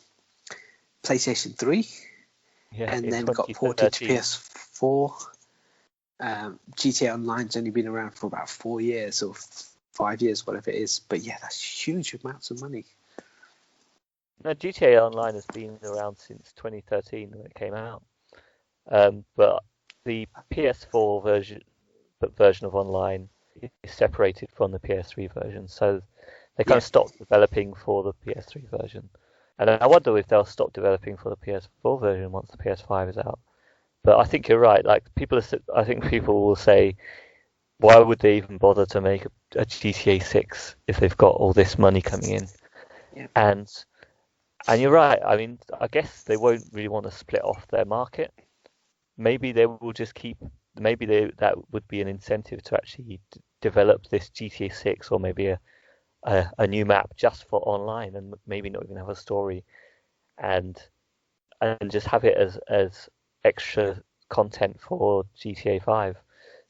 PlayStation 3 and then got ported to PS4, GTA Online's only been around for about 4 years or 5 years, whatever it is. But yeah, that's huge amounts of money. No, GTA Online has been around since 2013 when it came out. But the PS4 version of Online is separated from the PS3 version, so they kind of stopped developing for the PS3 version. And I wonder if they'll stop developing for the PS4 version once the PS5 is out. But I think you're right. Like I think people will say, why would they even bother to make a GTA 6 if they've got all this money coming in? Yeah. And you're right. I mean, I guess they won't really want to split off their market. maybe they will just keep. Maybe that would be an incentive to actually develop this GTA 6 or maybe a new map just for online, and maybe not even have a story, and just have it as extra content for GTA 5,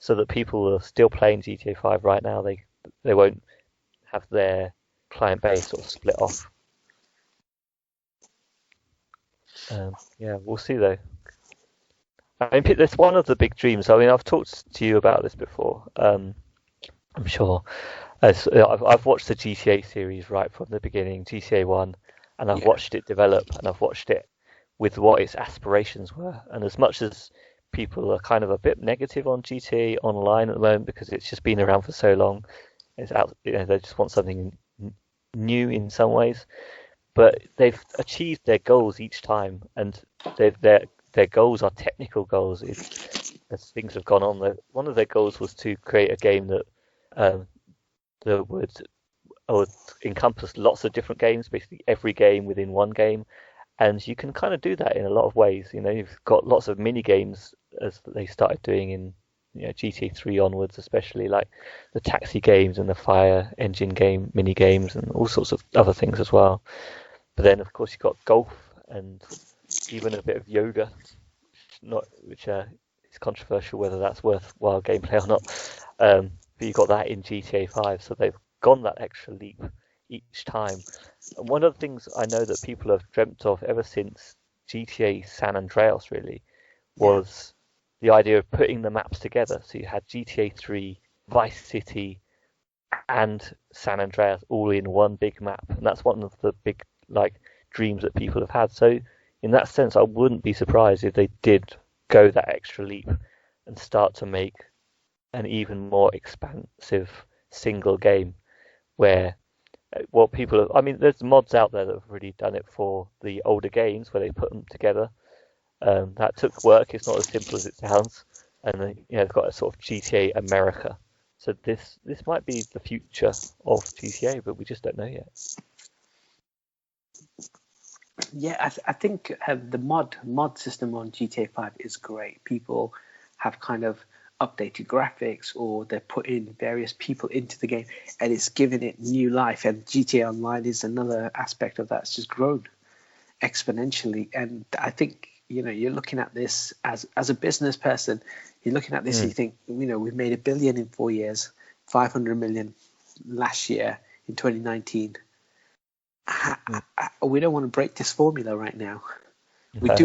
so that people are still playing GTA 5 right now. They won't have their client base sort of split off. Yeah, we'll see though. I mean, that's one of the big dreams. I mean, I've talked to you about this before. I'm sure. I've watched the GTA series right from the beginning, GTA 1, and I've watched it develop, and I've watched it with what its aspirations were. And as much as people are kind of a bit negative on GTA Online at the moment because it's just been around for so long, it's out. They just want something new in some ways. But they've achieved their goals each time, and their goals are technical goals. As things have gone on, one of their goals was to create a game that would encompass lots of different games, basically every game within one game. And you can kind of do that in a lot of ways. You've got lots of mini games as they started doing in GTA 3 onwards, especially like the taxi games and the fire engine game mini games and all sorts of other things as well. But then, of course, you've got golf and even a bit of yoga, which is controversial whether that's worthwhile gameplay or not. But you've got that in GTA 5, so they've gone that extra leap each time. And one of the things I know that people have dreamt of ever since GTA San Andreas really was the idea of putting the maps together. So you had GTA 3, Vice City, and San Andreas all in one big map, and that's one of the big dreams that people have had. So in that sense, I wouldn't be surprised if they did go that extra leap and start to make an even more expansive single game where there's mods out there that have really done it for the older games where they put them together. That took work. It's not as simple as it sounds. And they've got a sort of GTA America. So this might be the future of GTA, but we just don't know yet. Yeah, I think the mod system on GTA 5 is great. People have kind of updated graphics, or they're putting various people into the game, and it's given it new life. And GTA Online is another aspect of that. It's just grown exponentially. And I think you're looking at this as a business person. You're looking at this and you think, we've made $1 billion in 4 years, 500 million last year in 2019. We don't want to break this formula right now. Okay. We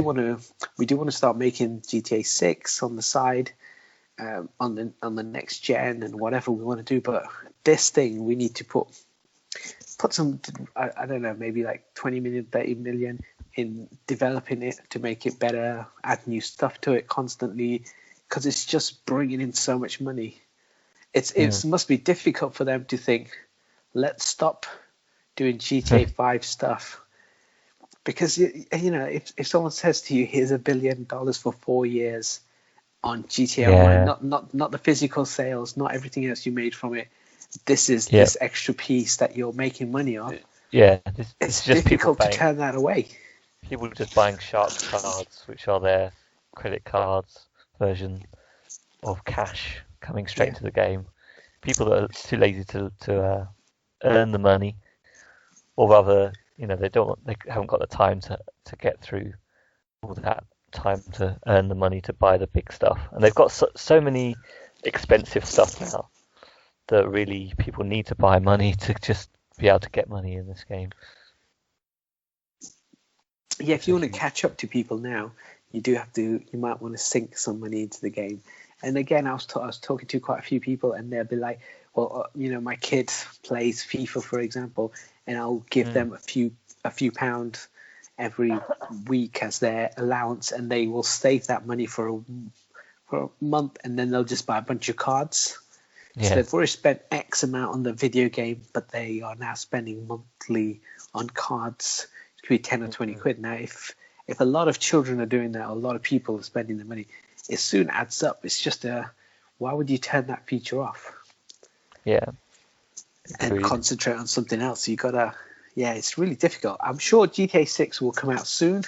do want to start making GTA 6 on the side, on the next gen and whatever we want to do. But this thing, we need to put some, I don't know, maybe like 20 million, 30 million in developing it to make it better, add new stuff to it constantly, because it's just bringing in so much money. It must be difficult for them to think, let's stop doing GTA 5 stuff, because if someone says to you, here's $1 billion for 4 years on GTA Online, not the physical sales, not everything else you made from it, this is this extra piece that you're making money on. It's just difficult to turn that away. People just buying shark cards, which are their credit cards version of cash coming straight into the game. People that are too lazy to earn the money, or rather, they haven't got the time to get through all that time to earn the money to buy the big stuff. And they've got so many expensive stuff now that really people need to buy money to just be able to get money in this game. Yeah, if you want to catch up to people now, you might want to sink some money into the game. And again, I was talking to quite a few people, and they'll be like, well, my kid plays FIFA, for example, and I'll give them a few pounds every week as their allowance, and they will save that money for a month, and then they'll just buy a bunch of cards. So they've already spent X amount on the video game, but they are now spending monthly on cards. It could be 10 or 20 quid. Now, if a lot of children are doing that, or a lot of people are spending the money, it soon adds up. It's just why would you turn that feature off? Yeah. And concentrate on something else. You gotta, it's really difficult. I'm sure GTA 6 will come out soon,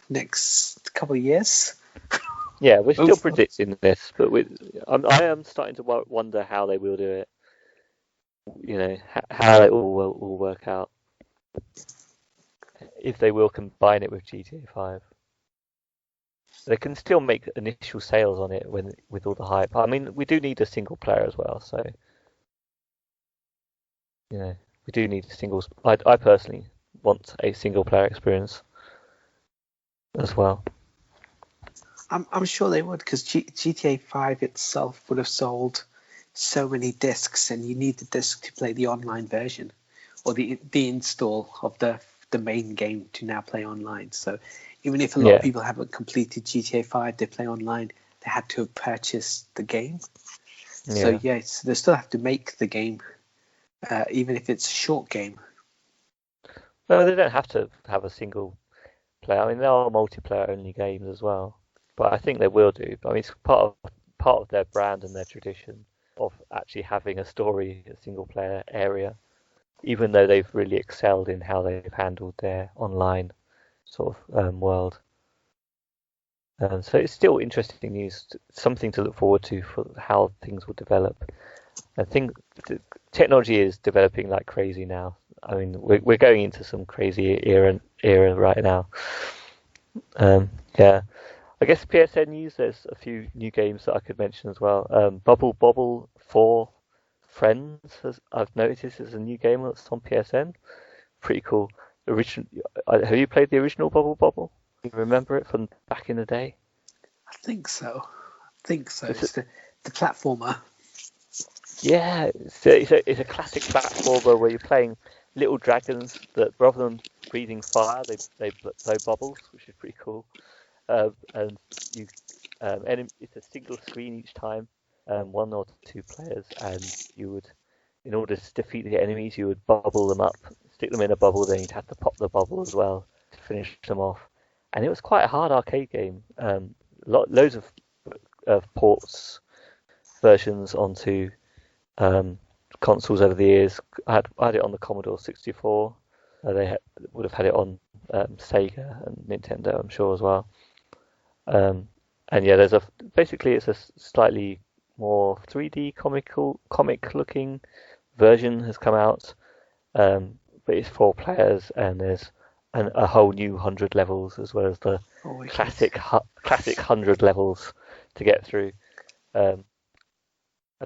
next couple of years. Yeah, we're still predicting this, but I am starting to wonder how they will do it. You know, how it all will all work out. If they will combine it with GTA 5. They can still make initial sales on it with all the hype. I mean, we do need a single player as well, so you know, we do need a single. I personally want a single player experience as well. I'm sure they would, because GTA 5 itself would have sold so many discs, and you need the disc to play the online version, or the install of the main game to now play online. So even if a lot of people haven't completed GTA 5, they play online, they had to have purchased the game. So they still have to make the game, even if it's a short game. No, they don't have to have a single player. I mean, there are multiplayer only games as well, but I think they will do. I mean, it's part of their brand and their tradition of actually having a story, a single player area, even though they've really excelled in how they've handled their online sort of world. So it's still interesting news, something to look forward to for how things will develop. I think technology is developing like crazy now. I mean, we're going into some crazy era right now. I guess PSN news, there's a few new games that I could mention as well. Bubble Bobble 4 Friends, I've noticed, is a new game that's on PSN. Pretty cool. Have you played the original Bubble Bobble? You remember it from back in the day? I think so. It's the platformer. Yeah, it's a classic platformer where you're playing little dragons that, rather than breathing fire, they blow bubbles, which is pretty cool. And you, it's a single screen each time, one or two players, and you would, in order to defeat the enemies, you would bubble them up, stick them in a bubble, then you'd have to pop the bubble as well to finish them off. And it was quite a hard arcade game. Loads of ports, versions onto consoles over the years. I had it on the Commodore 64. They would have had it on Sega and Nintendo, I'm sure, as well. And yeah, basically it's a slightly more 3D comic looking version has come out, but it's 4 players, and there's a whole new 100 levels, as well as the classic 100 levels to get through. I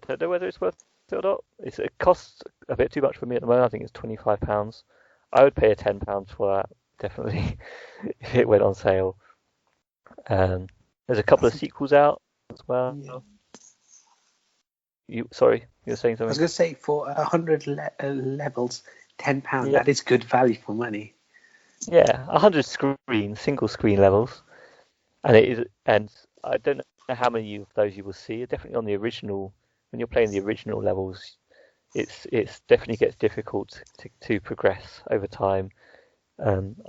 don't know whether it's worth it or not. It costs a bit too much for me at the moment. I think it's £25. I would pay £10 for that, definitely, if it went on sale. There's a couple of sequels out as well. Yeah. You were saying something? I was going to say, for 100 levels, £10. That is good value for money. Yeah, 100 single screen levels, and I don't know how many of those you will see. Definitely on the original, when you're playing the original levels, it's definitely gets difficult to progress over time.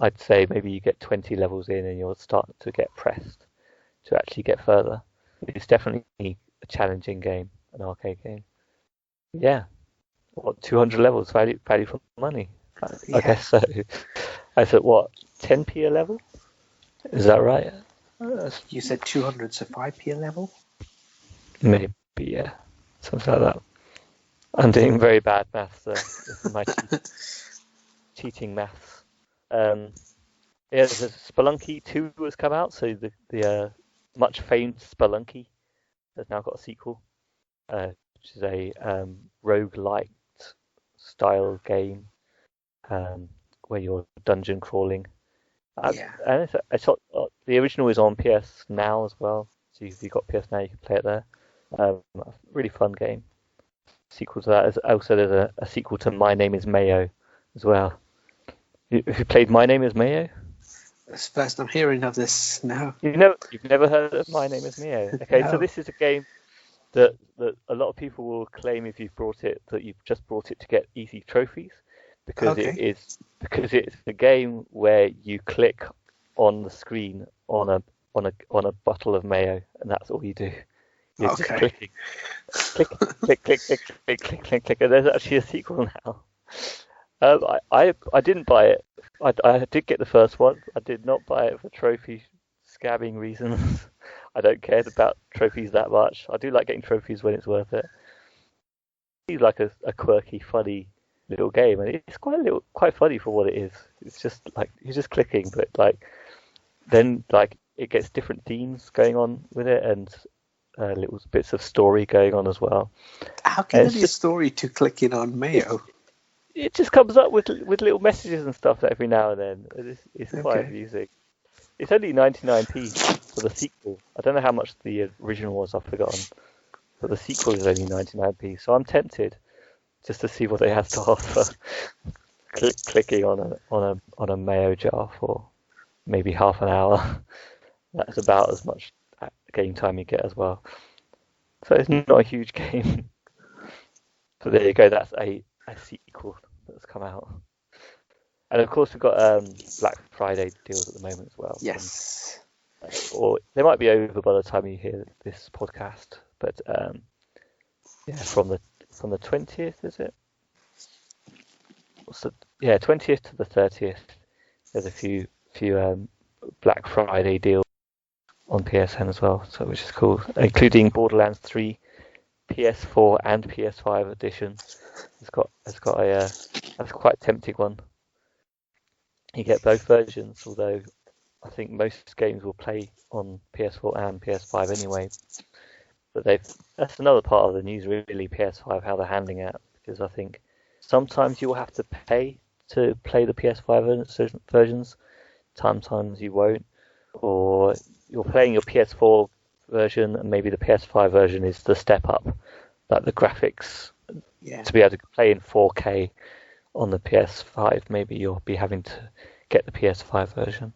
I'd say maybe you get 20 levels in and you'll start to get pressed to actually get further. It's definitely a challenging game, an arcade game. Yeah, 200 levels, value for money. I guess so. I said, what, 10p a level? Is that right? You said 200, so 5p a level? Maybe, yeah. Something like that. I'm doing very bad maths with my cheating maths. There's a Spelunky 2 has come out, so the much famed Spelunky has now got a sequel, which is a roguelike style game where you're dungeon crawling. And the original is on PS Now as well, so if you've got PS Now you can play it there. Really fun game. Sequel to that, also there's a sequel to My Name is Mayo as well. Have you played My Name is Mayo? It's the first I'm hearing of this now. You've never heard of My Name is Mayo? Okay, No. So this is a game that a lot of people will claim if you've brought it that you've just brought it to get easy trophies, because it's a game where you click on the screen on a bottle of mayo, and that's all you do. You're just clicking, click, and there's actually a sequel now. I didn't buy it. I did get the first one. I did not buy it for trophy scabbing reasons. I don't care about trophies that much. I do like getting trophies when it's worth it. It's like a quirky, funny little game, and it's quite funny for what it is. It's just like you're just clicking, but like then like it gets different themes going on with it, and little bits of story going on as well. How can there be a story to clicking on Mayo? It just comes up with little messages and stuff every now and then. It's quite amusing. It's only 99p for the sequel. I don't know how much the original was. I've forgotten. But the sequel is only 99p, so I'm tempted just to see what it has to offer. Clicking on a mayo jar for maybe half an hour. That's about as much game time you get as well. So it's not a huge game. So there you go. That's a sequel that's come out. And of course we've got Black Friday deals at the moment as well. Yes. Or they might be over by the time you hear this podcast. But from the 20th, is it? 20th to the 30th. There's a few Black Friday deals on PSN as well, so which is cool, including Borderlands 3, PS4 and PS5 edition. It's got a that's quite a tempting one. You get both versions, although I think most games will play on PS4 and PS5 anyway. But that's another part of the news, really, PS5, how they're handling it, because I think sometimes you will have to pay to play the PS5 versions, sometimes you won't, or you're playing your PS4 version and maybe the PS5 version is the step up, like the graphics, to be able to play in 4K on the PS5, maybe you'll be having to get the PS5 version.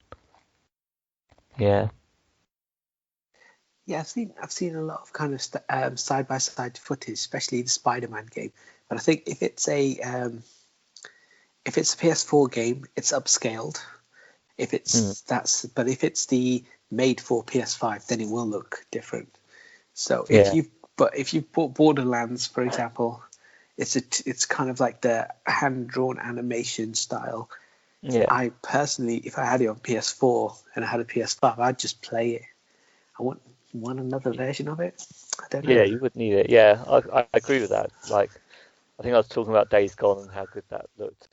Yeah, I've seen a lot of kind of side by side footage, especially the Spider-Man game. But I think if it's a PS4 game, it's upscaled. If it's but if it's the made for PS5, then it will look different. So if you bought Borderlands, for example, it's kind of like the hand drawn animation style. Yeah. I personally, if I had it on PS4 and I had a PS5, I'd just play it. I want another version of it. I don't know. Yeah, you would need it. Yeah, I agree with that. Like, I think I was talking about Days Gone and how good that looked.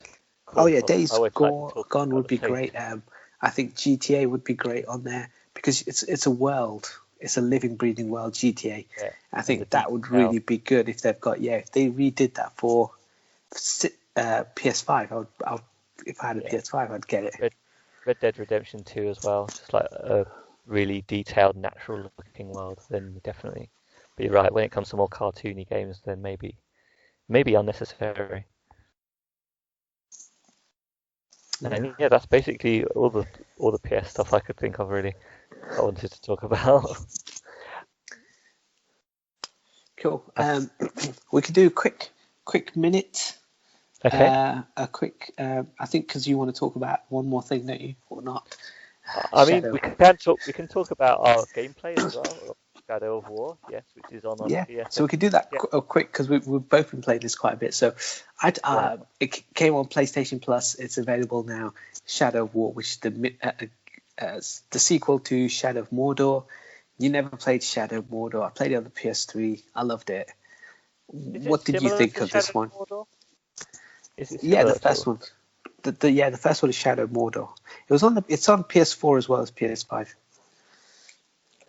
Cool. Oh yeah, Days Gone would be great. I think GTA would be great on there because it's a world. It's a living, breathing world, GTA. Yeah. I think that would really be good if they've got if they redid that for PS5. If I had a PS5, I'd get it. Red Dead Redemption 2 as well, just like a really detailed, natural-looking world. Then definitely. But you're right. When it comes to more cartoony games, then maybe unnecessary. And yeah, that's basically all the PS stuff I could think of, really. I wanted to talk about. Cool. We could do a quick minute. Okay. I think because you want to talk about one more thing, don't you, or not? I mean, we can talk about our gameplay as well. Shadow of War, yes, which is on PS. So we could do that quick because we've both been playing this quite a bit. So it came on PlayStation Plus. It's available now. Shadow of War, which is the sequel to Shadow of Mordor. You never played Shadow of Mordor. I played it on the PS3. I loved it. What did you think of this one? The first one. The first one is Shadow of Mordor. It's on PS4 as well as PS5.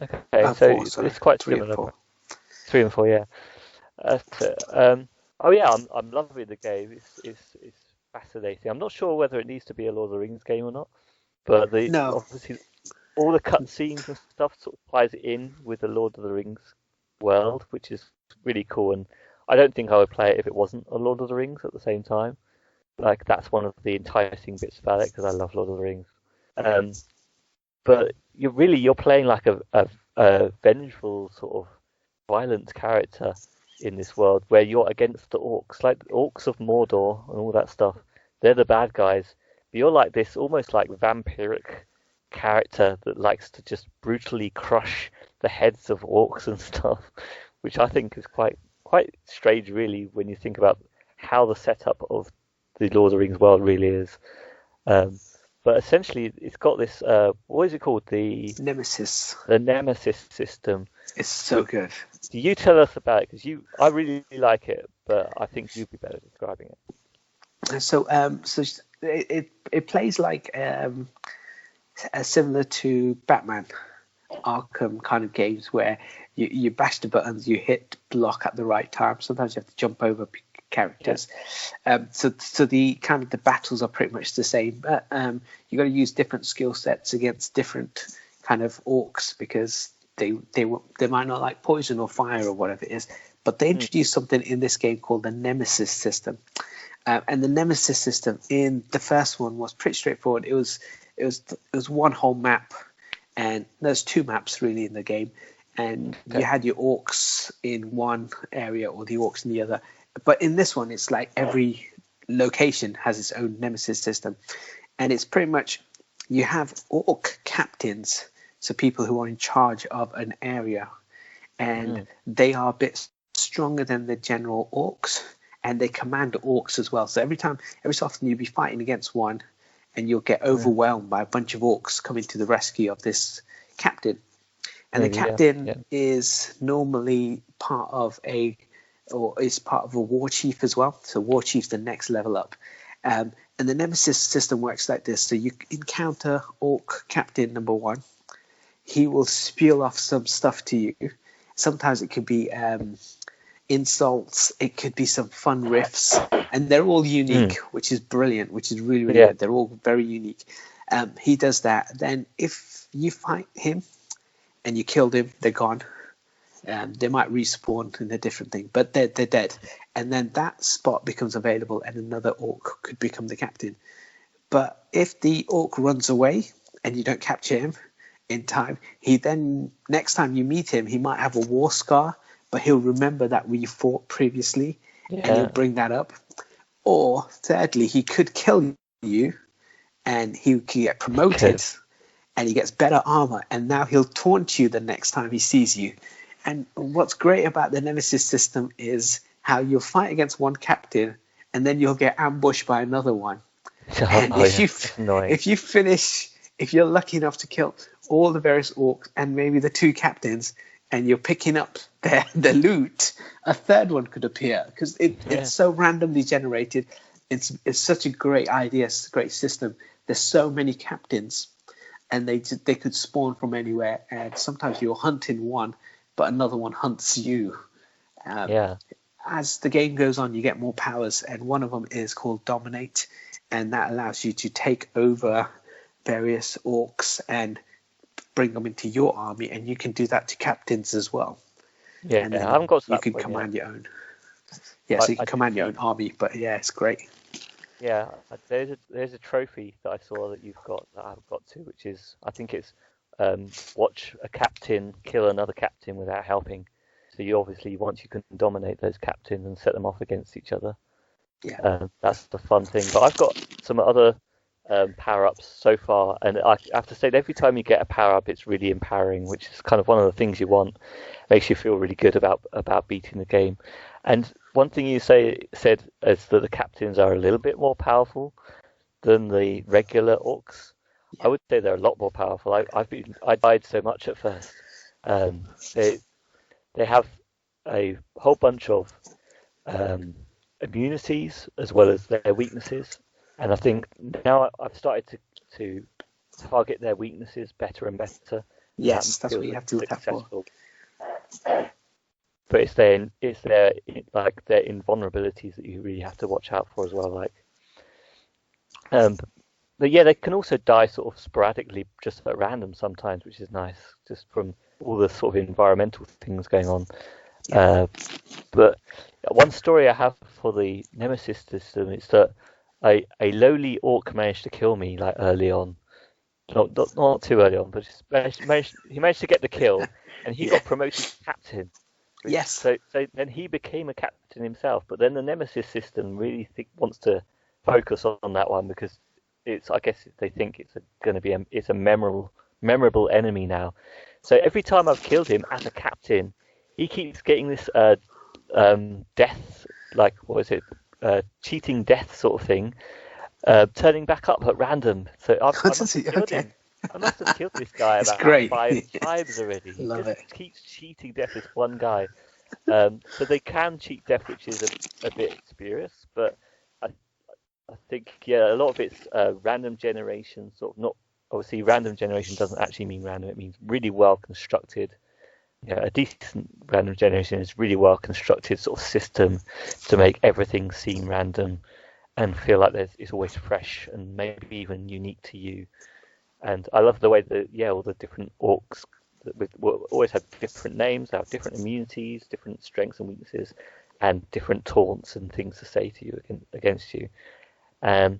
Okay, so it's quite similar. 3 and 4, yeah. I'm loving the game. It's fascinating. I'm not sure whether it needs to be a Lord of the Rings game or not, but obviously all the cutscenes and stuff sort of ties in with the Lord of the Rings world, which is really cool. And I don't think I would play it if it wasn't a Lord of the Rings at the same time. Like, that's one of the enticing bits about it because I love Lord of the Rings. But you're playing like a vengeful sort of violent character in this world where you're against the orcs, like the orcs of Mordor and all that stuff. They're the bad guys. But you're like this almost like vampiric character that likes to just brutally crush the heads of orcs and stuff, which I think is quite strange, really, when you think about how the setup of the Lord of the Rings world really is. But essentially, it's got this. What is it called? The Nemesis. Nemesis system. It's so good. Do you tell us about it? Because I really like it, but I think you'd be better at describing it. So it plays like similar to Batman Arkham kind of games where you bash the buttons, you hit block at the right time. Sometimes you have to jump over characters. So the kind of the battles are pretty much the same, but you got to use different skill sets against different kind of orcs because they might not like poison or fire or whatever it is. But they introduced something in this game called the Nemesis system. And the Nemesis system in the first one was pretty straightforward. It was one whole map, and there's two maps really in the game, and you had your orcs in one area or the orcs in the other. But in this one, it's like every location has its own Nemesis system, and it's pretty much you have orc captains, so people who are in charge of an area, and they are a bit stronger than the general orcs. And they command orcs as well. So every so often you'll be fighting against one and you'll get overwhelmed by a bunch of orcs coming to the rescue of this captain. And the captain is normally part of a war chief as well. So war chief's the next level up. And the Nemesis system works like this. So you encounter orc captain number 1. He will spew off some stuff to you. Sometimes it could be insults, it could be some fun riffs, and they're all unique, which is brilliant, which is really good. They're all very unique. He does that. Then if you fight him and you killed him, they're gone. They might respawn in a different thing, but they're dead. And then that spot becomes available and another orc could become the captain. But if the orc runs away and you don't capture him in time, he then, next time you meet him, he might have a war scar, but he'll remember that we fought previously, and he'll bring that up. Or thirdly, he could kill you, and he could get promoted, and he gets better armor, and now he'll taunt you the next time he sees you. And what's great about the Nemesis system is how you'll fight against one captain, and then you'll get ambushed by another one. And if you're lucky enough to kill all the various orcs and maybe the 2 captains, and you're picking up the loot, a third one could appear because it's so randomly generated. It's such a great idea, it's a great system. There's so many captains, and they could spawn from anywhere. And sometimes you're hunting one, but another one hunts you. As the game goes on, you get more powers, and one of them is called Dominate, and that allows you to take over various orcs and bring them into your army, and you can do that to captains as well. And I haven't got to that you can command your own. So you can command your own army, but it's great. There's a trophy that I saw that you've got that I've got to, which is, I think it's watch a captain kill another captain without helping. So you obviously, once you can dominate those captains and set them off against each other, that's the fun thing. But I've got some other power-ups so far, and I have to say that every time you get a power-up, it's really empowering, which is kind of one of the things you want. Makes you feel really good about beating the game. And one thing you said is that the captains are a little bit more powerful than the regular orcs. I would say they're a lot more powerful. I died so much at first. They have a whole bunch of immunities as well as their weaknesses. And I think now I've started to target their weaknesses better and better. Yes, that's what you have to look out for. But it's their invulnerabilities that you really have to watch out for as well. But they can also die sort of sporadically, just at random sometimes, which is nice, just from all the sort of environmental things going on. But one story I have for the Nemesis system is that a lowly orc managed to kill me early on. Not too early on, but he managed to get the kill, and he got promoted to captain. So then he became a captain himself. But then the Nemesis system really wants to focus on that one because I guess they think it's going to be a memorable enemy now. So every time I've killed him as a captain, he keeps getting this death, cheating death sort of thing. turning back up at random. So I must have killed Okay. him. I must have killed this guy It's about great. 5 times already. He Love just it. keeps cheating death, this one guy. So they can cheat death, which is a bit spurious, but I think, yeah, a lot of it's random generation, sort of not, obviously random generation doesn't actually mean random, it means really well constructed. Yeah, a decent random generation is really well constructed sort of system to make everything seem random and feel like it's always fresh and maybe even unique to you. And I love the way that, yeah, all the different orcs will always have different names, have different immunities, different strengths and weaknesses, and different taunts and things to say to you against you. And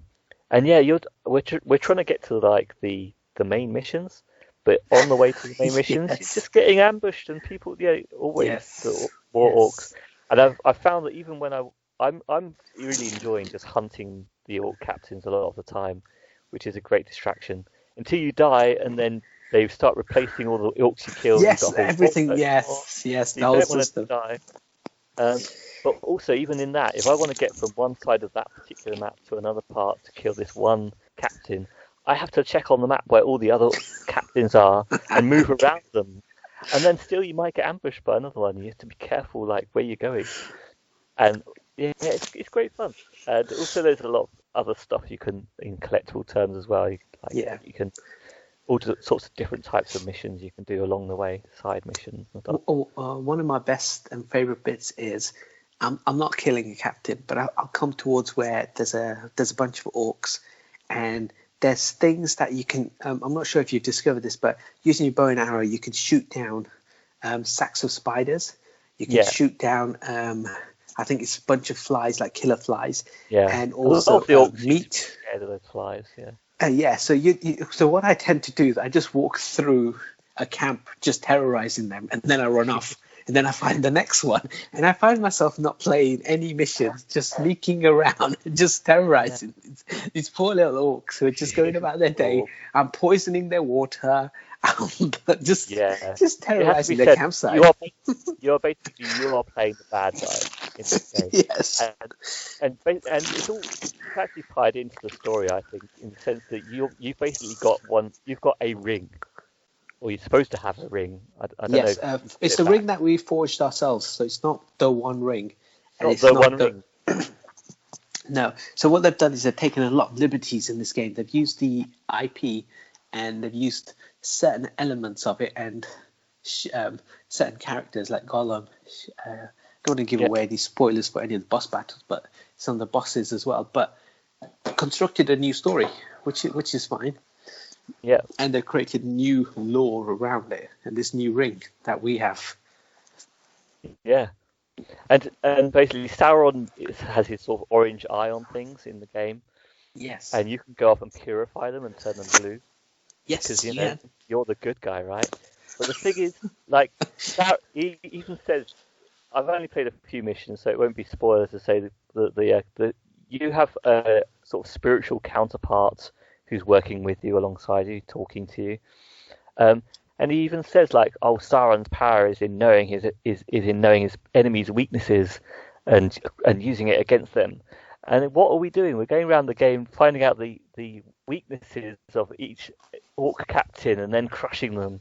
yeah, we're trying to get to like the main missions, but on the way to the main missions, Yes. you're just getting ambushed and people, yeah, always Yes. more Yes. orcs. And I've found that even when I'm really enjoying just hunting the orc captains a lot of the time, which is a great distraction until you die, and then they start replacing all the orcs you killed. Yes, You've got a whole everything. orc Yes, so the you whole don't want system. to die. But also, even in that, if I want to get from one side of that particular map to another part to kill this one captain, I have to check on the map where all the other captains are and move around them. And then still you might get ambushed by another one. You have to be careful, like, where you're going. And yeah, it's great fun. And also there's a lot of other stuff you can, in collectible terms as well. You can all sorts of different types of missions you can do along the way, side missions and stuff. One of my best and favorite bits is I'm not killing a captain, but I'll come towards where there's a bunch of orcs, and there's things that you can. I'm not sure if you've discovered this, but using your bow and arrow, you can shoot down sacks of spiders. You can shoot down. I think it's a bunch of flies, like killer flies, and also the orcs meat. Scared of those flies, yeah. So what I tend to do is I just walk through a camp just terrorizing them, and then I run off, and then I find the next one, and I find myself not playing any missions, just sneaking around, just terrorizing these poor little orcs who are just going about their day. I'm poisoning their water. I'm just terrorizing their campsite. You are playing the bad guy in this game. Yes. And it's actually tied into the story, I think, in the sense that you've basically you've got a ring, or you're supposed to have a ring. I don't know. Yes, it's the ring that we forged ourselves, so it's not the One Ring. It's not the One Ring. No. So what they've done is they've taken a lot of liberties in this game. They've used the IP, and they've used certain elements of it, and certain characters like Gollum. I don't want to give away any spoilers for any of the boss battles, but some of the bosses as well. But constructed a new story, which is fine. Yeah. And they've created new lore around it, and this new ring that we have. Yeah. And basically Sauron has his sort of orange eye on things in the game. Yes. And you can go up and purify them and turn them blue. Yes, because you're the good guy, right? But the thing is, like, he even says, I've only played a few missions, so it won't be spoilers to say that you have a sort of spiritual counterpart who's working with you, alongside you, talking to you. And he even says, like, oh, Sauron's power is in knowing his enemies' weaknesses and using it against them. And what are we doing? We're going around the game, finding out the weaknesses of each orc captain and then crushing them.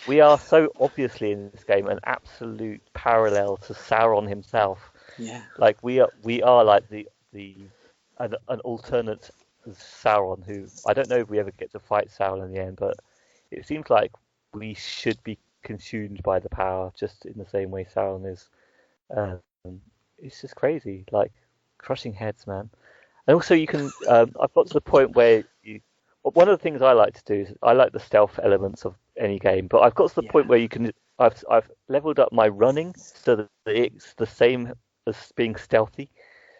We are so obviously in this game an absolute parallel to Sauron himself. Yeah. Like we are like an alternate Sauron, who I don't know if we ever get to fight Sauron in the end, but it seems like we should be consumed by the power just in the same way Sauron is. It's just crazy, like crushing heads, man. And also you can, I've got to the point where one of the things I like to do is I like the stealth elements of any game, but I've got to the point where you can, I've leveled up my running so that it's the same as being stealthy.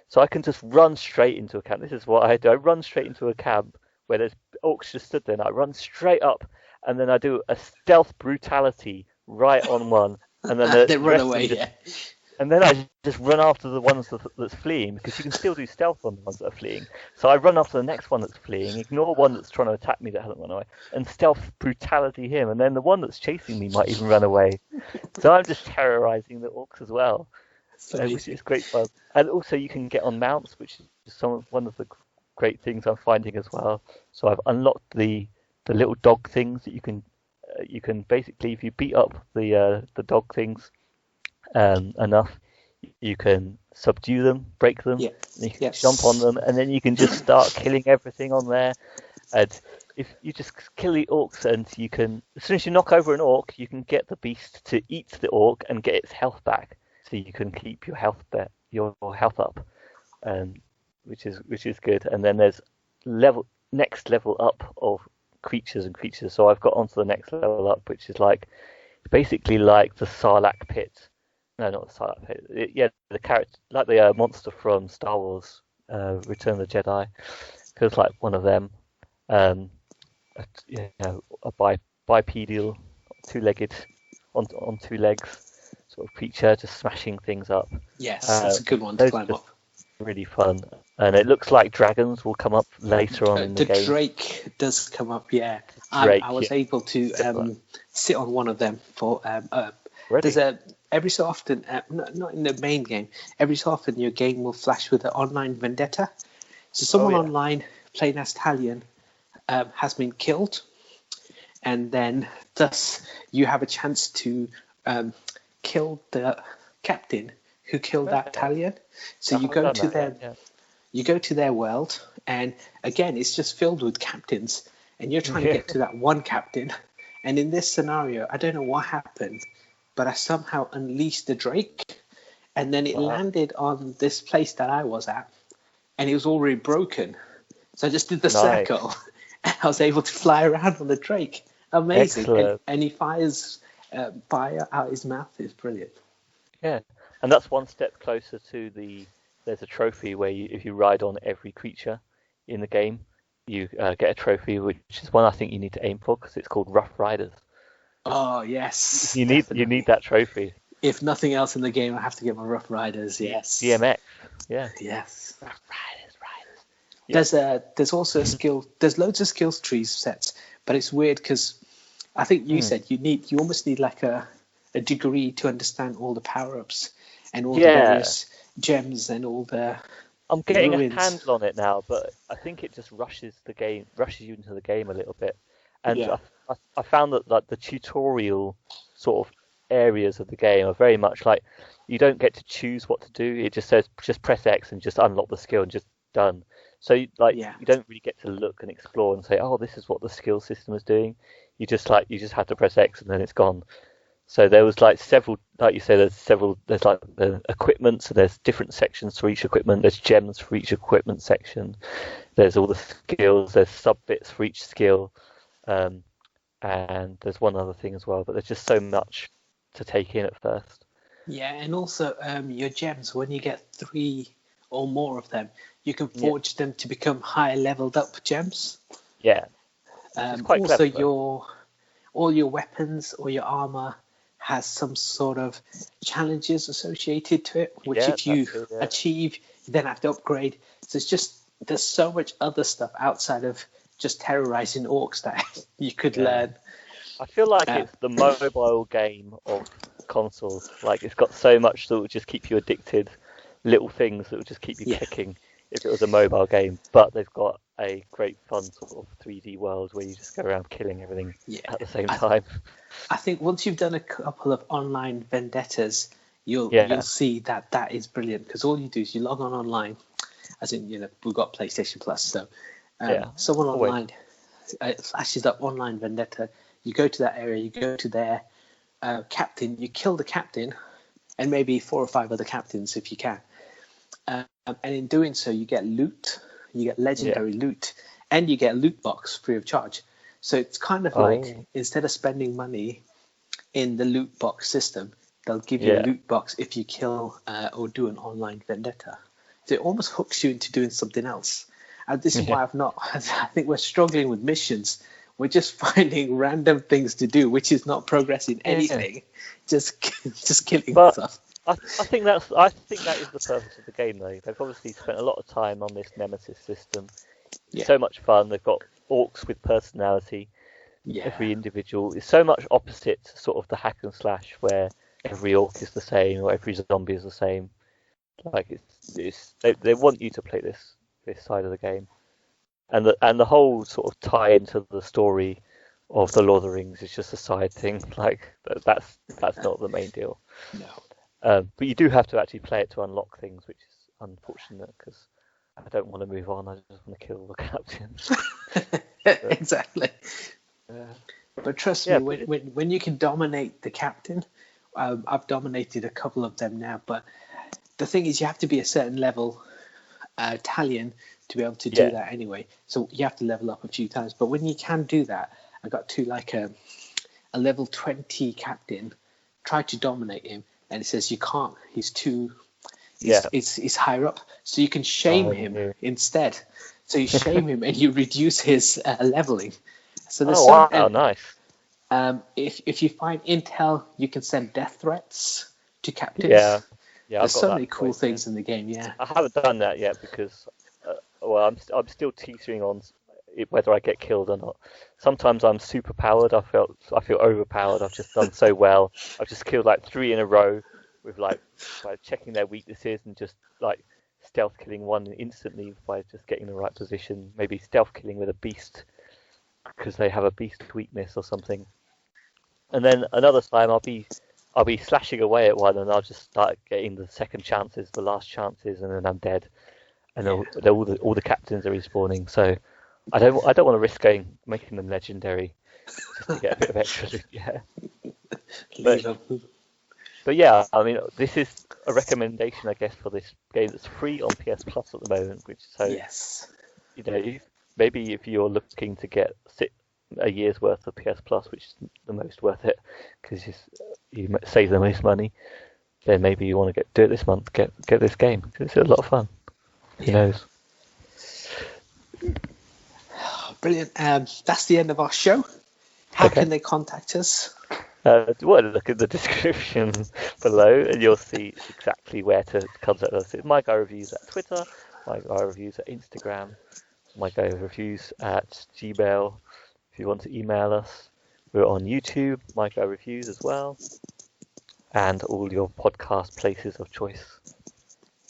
So I can just run straight into a camp. This is what I do. I run straight into a camp where there's orcs just stood there, and I run straight up, and then I do a stealth brutality right on one, and then they run away, and then I just run after the ones that's fleeing, because you can still do stealth on the ones that are fleeing. So I run after the next one that's fleeing, ignore one that's trying to attack me that hasn't run away, and stealth brutality him, and then the one that's chasing me might even run away. So I'm just terrorizing the orcs as well. Which is great fun. And also you can get on mounts, which one of the great things I'm finding as well. So I've unlocked the little dog things that you can basically, if you beat up the dog things enough, you can subdue them, break them, Yeah. and you can jump on them, and then you can just start killing everything on there. And if you just kill the orcs, and you can, as soon as you knock over an orc, you can get the beast to eat the orc and get its health back, so you can keep your health up, which is good. And then there's next level up of creatures. So I've got onto the next level up, which is basically like the Sarlacc pit. No, not the Sarlacc pit. The character, like the monster from Star Wars, Return of the Jedi, because like one of them, a bipedal, two-legged, on two legs sort of creature, just smashing things up. Yes, that's a good one to climb up. Really fun, and it looks like dragons will come up later on in the game. The Drake does come up, yeah. I was able to sit on one of them for. There's every so often, not in the main game. Every so often, your game will flash with an online vendetta. So someone online playing as Talion has been killed, and then thus you have a chance to kill the captain who killed that Talion. So you go to their world, and again, it's just filled with captains, and you're trying to get to that one captain. And in this scenario, I don't know what happened, but I somehow unleashed the Drake, and then it landed on this place that I was at, and it was already broken. So I just did the circle, and I was able to fly around on the Drake. Amazing. And he fires fire out his mouth. It's brilliant. Yeah. And that's one step closer to there's a trophy where if you ride on every creature in the game, you get a trophy, which is one I think you need to aim for, because it's called Rough Riders. Oh, yes. You need that trophy. If nothing else in the game, I have to get my Rough Riders, yes. DMX, yeah. Yes. Rough Riders. Yeah. There's also there's loads of skills trees sets, but it's weird because I think you said you almost need like a degree to understand all the power-ups and all the various gems and all the I'm getting ruins. a handle on it now, but I think it just rushes you into the game a little bit. And I found that like the tutorial sort of areas of the game are very much like you don't get to choose what to do. It just says just press X and just unlock the skill and just done. So you don't really get to look and explore and say, oh, this is what the skill system is doing. You just have to press X and then it's gone. So there was like several, like you say, there's like the equipment, so there's different sections for each equipment, there's gems for each equipment section, there's all the skills, there's sub bits for each skill, and there's one other thing as well, but there's just so much to take in at first. Yeah, and also your gems, when you get 3 or more of them, you can forge them to become higher leveled up gems. Yeah. Quite also, clever. all your weapons or your armor has some sort of challenges associated to it, which if you achieve, you then have to upgrade. So there's so much other stuff outside of just terrorizing orcs that you could learn. I feel like it's the mobile game of consoles. Like it's got so much that will just keep you addicted, little things that will just keep you clicking if it was a mobile game. But they've got a great fun sort of 3D world where you just go around killing everything at the same time. I think once you've done a couple of online vendettas, you'll see that is brilliant, because all you do is you log on online, as in we've got PlayStation Plus, so someone online flashes up online vendetta. You go to that area, you go to their captain, you kill the captain, and maybe 4 or 5 other captains if you can. And in doing so, you get loot. You get legendary loot, and you get a loot box free of charge. So it's kind of like, instead of spending money in the loot box system, they'll give you a loot box if you kill or do an online vendetta. So it almost hooks you into doing something else. And this is why I think we're struggling with missions. We're just finding random things to do, which is not progressing anything. Just killing stuff. I think that is the purpose of the game, though. They've obviously spent a lot of time on this Nemesis system. It's so much fun. They've got orcs with personality. Every individual is so much opposite to sort of the hack and slash, where every orc is the same or every zombie is the same. Like they want you to play this this side of the game, and the whole sort of tie into the story of the Lord of the Rings is just a side thing. Like that's not the main deal. No. But you do have to actually play it to unlock things, which is unfortunate because I don't want to move on. I just want to kill the captains. Exactly. But trust me, when you can dominate the captain, I've dominated a couple of them now. But the thing is, you have to be a certain level Italian to be able to do that anyway. So you have to level up a few times. But when you can do that, I got to like a level 20 captain, tried to dominate him, and it says you can't. He's too. He's higher up, so you can shame him instead. So you shame him and you reduce his leveling. So there's nice. If you find intel, you can send death threats to captains. Yeah, there's so many cool things in the game. Yeah, I haven't done that yet because I'm still teetering on whether I get killed or not. Sometimes I'm super powered. I feel overpowered. I've just done so well. I've just killed like 3 in a row with like by checking their weaknesses and just like stealth killing one instantly by just getting the right position. Maybe stealth killing with a beast because they have a beast weakness or something. And then another time I'll be slashing away at one and I'll just start getting the second chances, the last chances, and then I'm dead. And all the captains are respawning. So I don't want to risk making them legendary just to get a bit of extra loot. Yeah. But yeah, I mean, this is a recommendation, I guess, for this game that's free on PS Plus at the moment. You know, maybe if you're looking to get a year's worth of PS Plus, which is the most worth it because you save the most money, then maybe you want to do it this month. Get this game because it's a lot of fun. Who knows? Brilliant. That's the end of our show. How can they contact us? Look at the description below and you'll see exactly where to contact us. It's My Guy Reviews at Twitter, My Guy Reviews at Instagram, My Guy Reviews at Gmail. If you want to email us, we're on YouTube, My Guy Reviews as well, and all your podcast places of choice.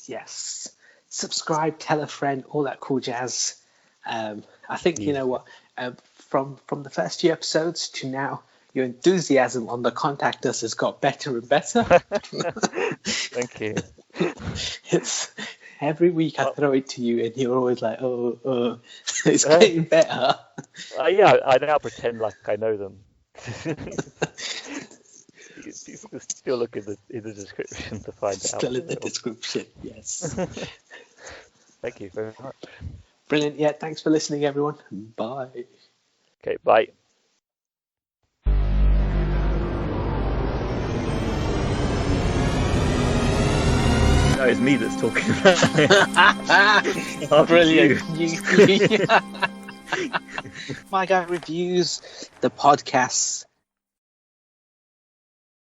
Yes. Subscribe, tell a friend, all that cool jazz. I think, you know what, from the first few episodes to now, your enthusiasm on the contact us has got better and better. Thank you. It's every week I throw it to you and you're always like, it's getting better. I now pretend like I know them. You can still look in the description to find out. Still in the description, yes. Thank you very much. Brilliant. Yeah, thanks for listening, everyone. Bye. Okay, bye. No, it's me that's talking about it. Oh, brilliant. My Guy Reviews, the podcast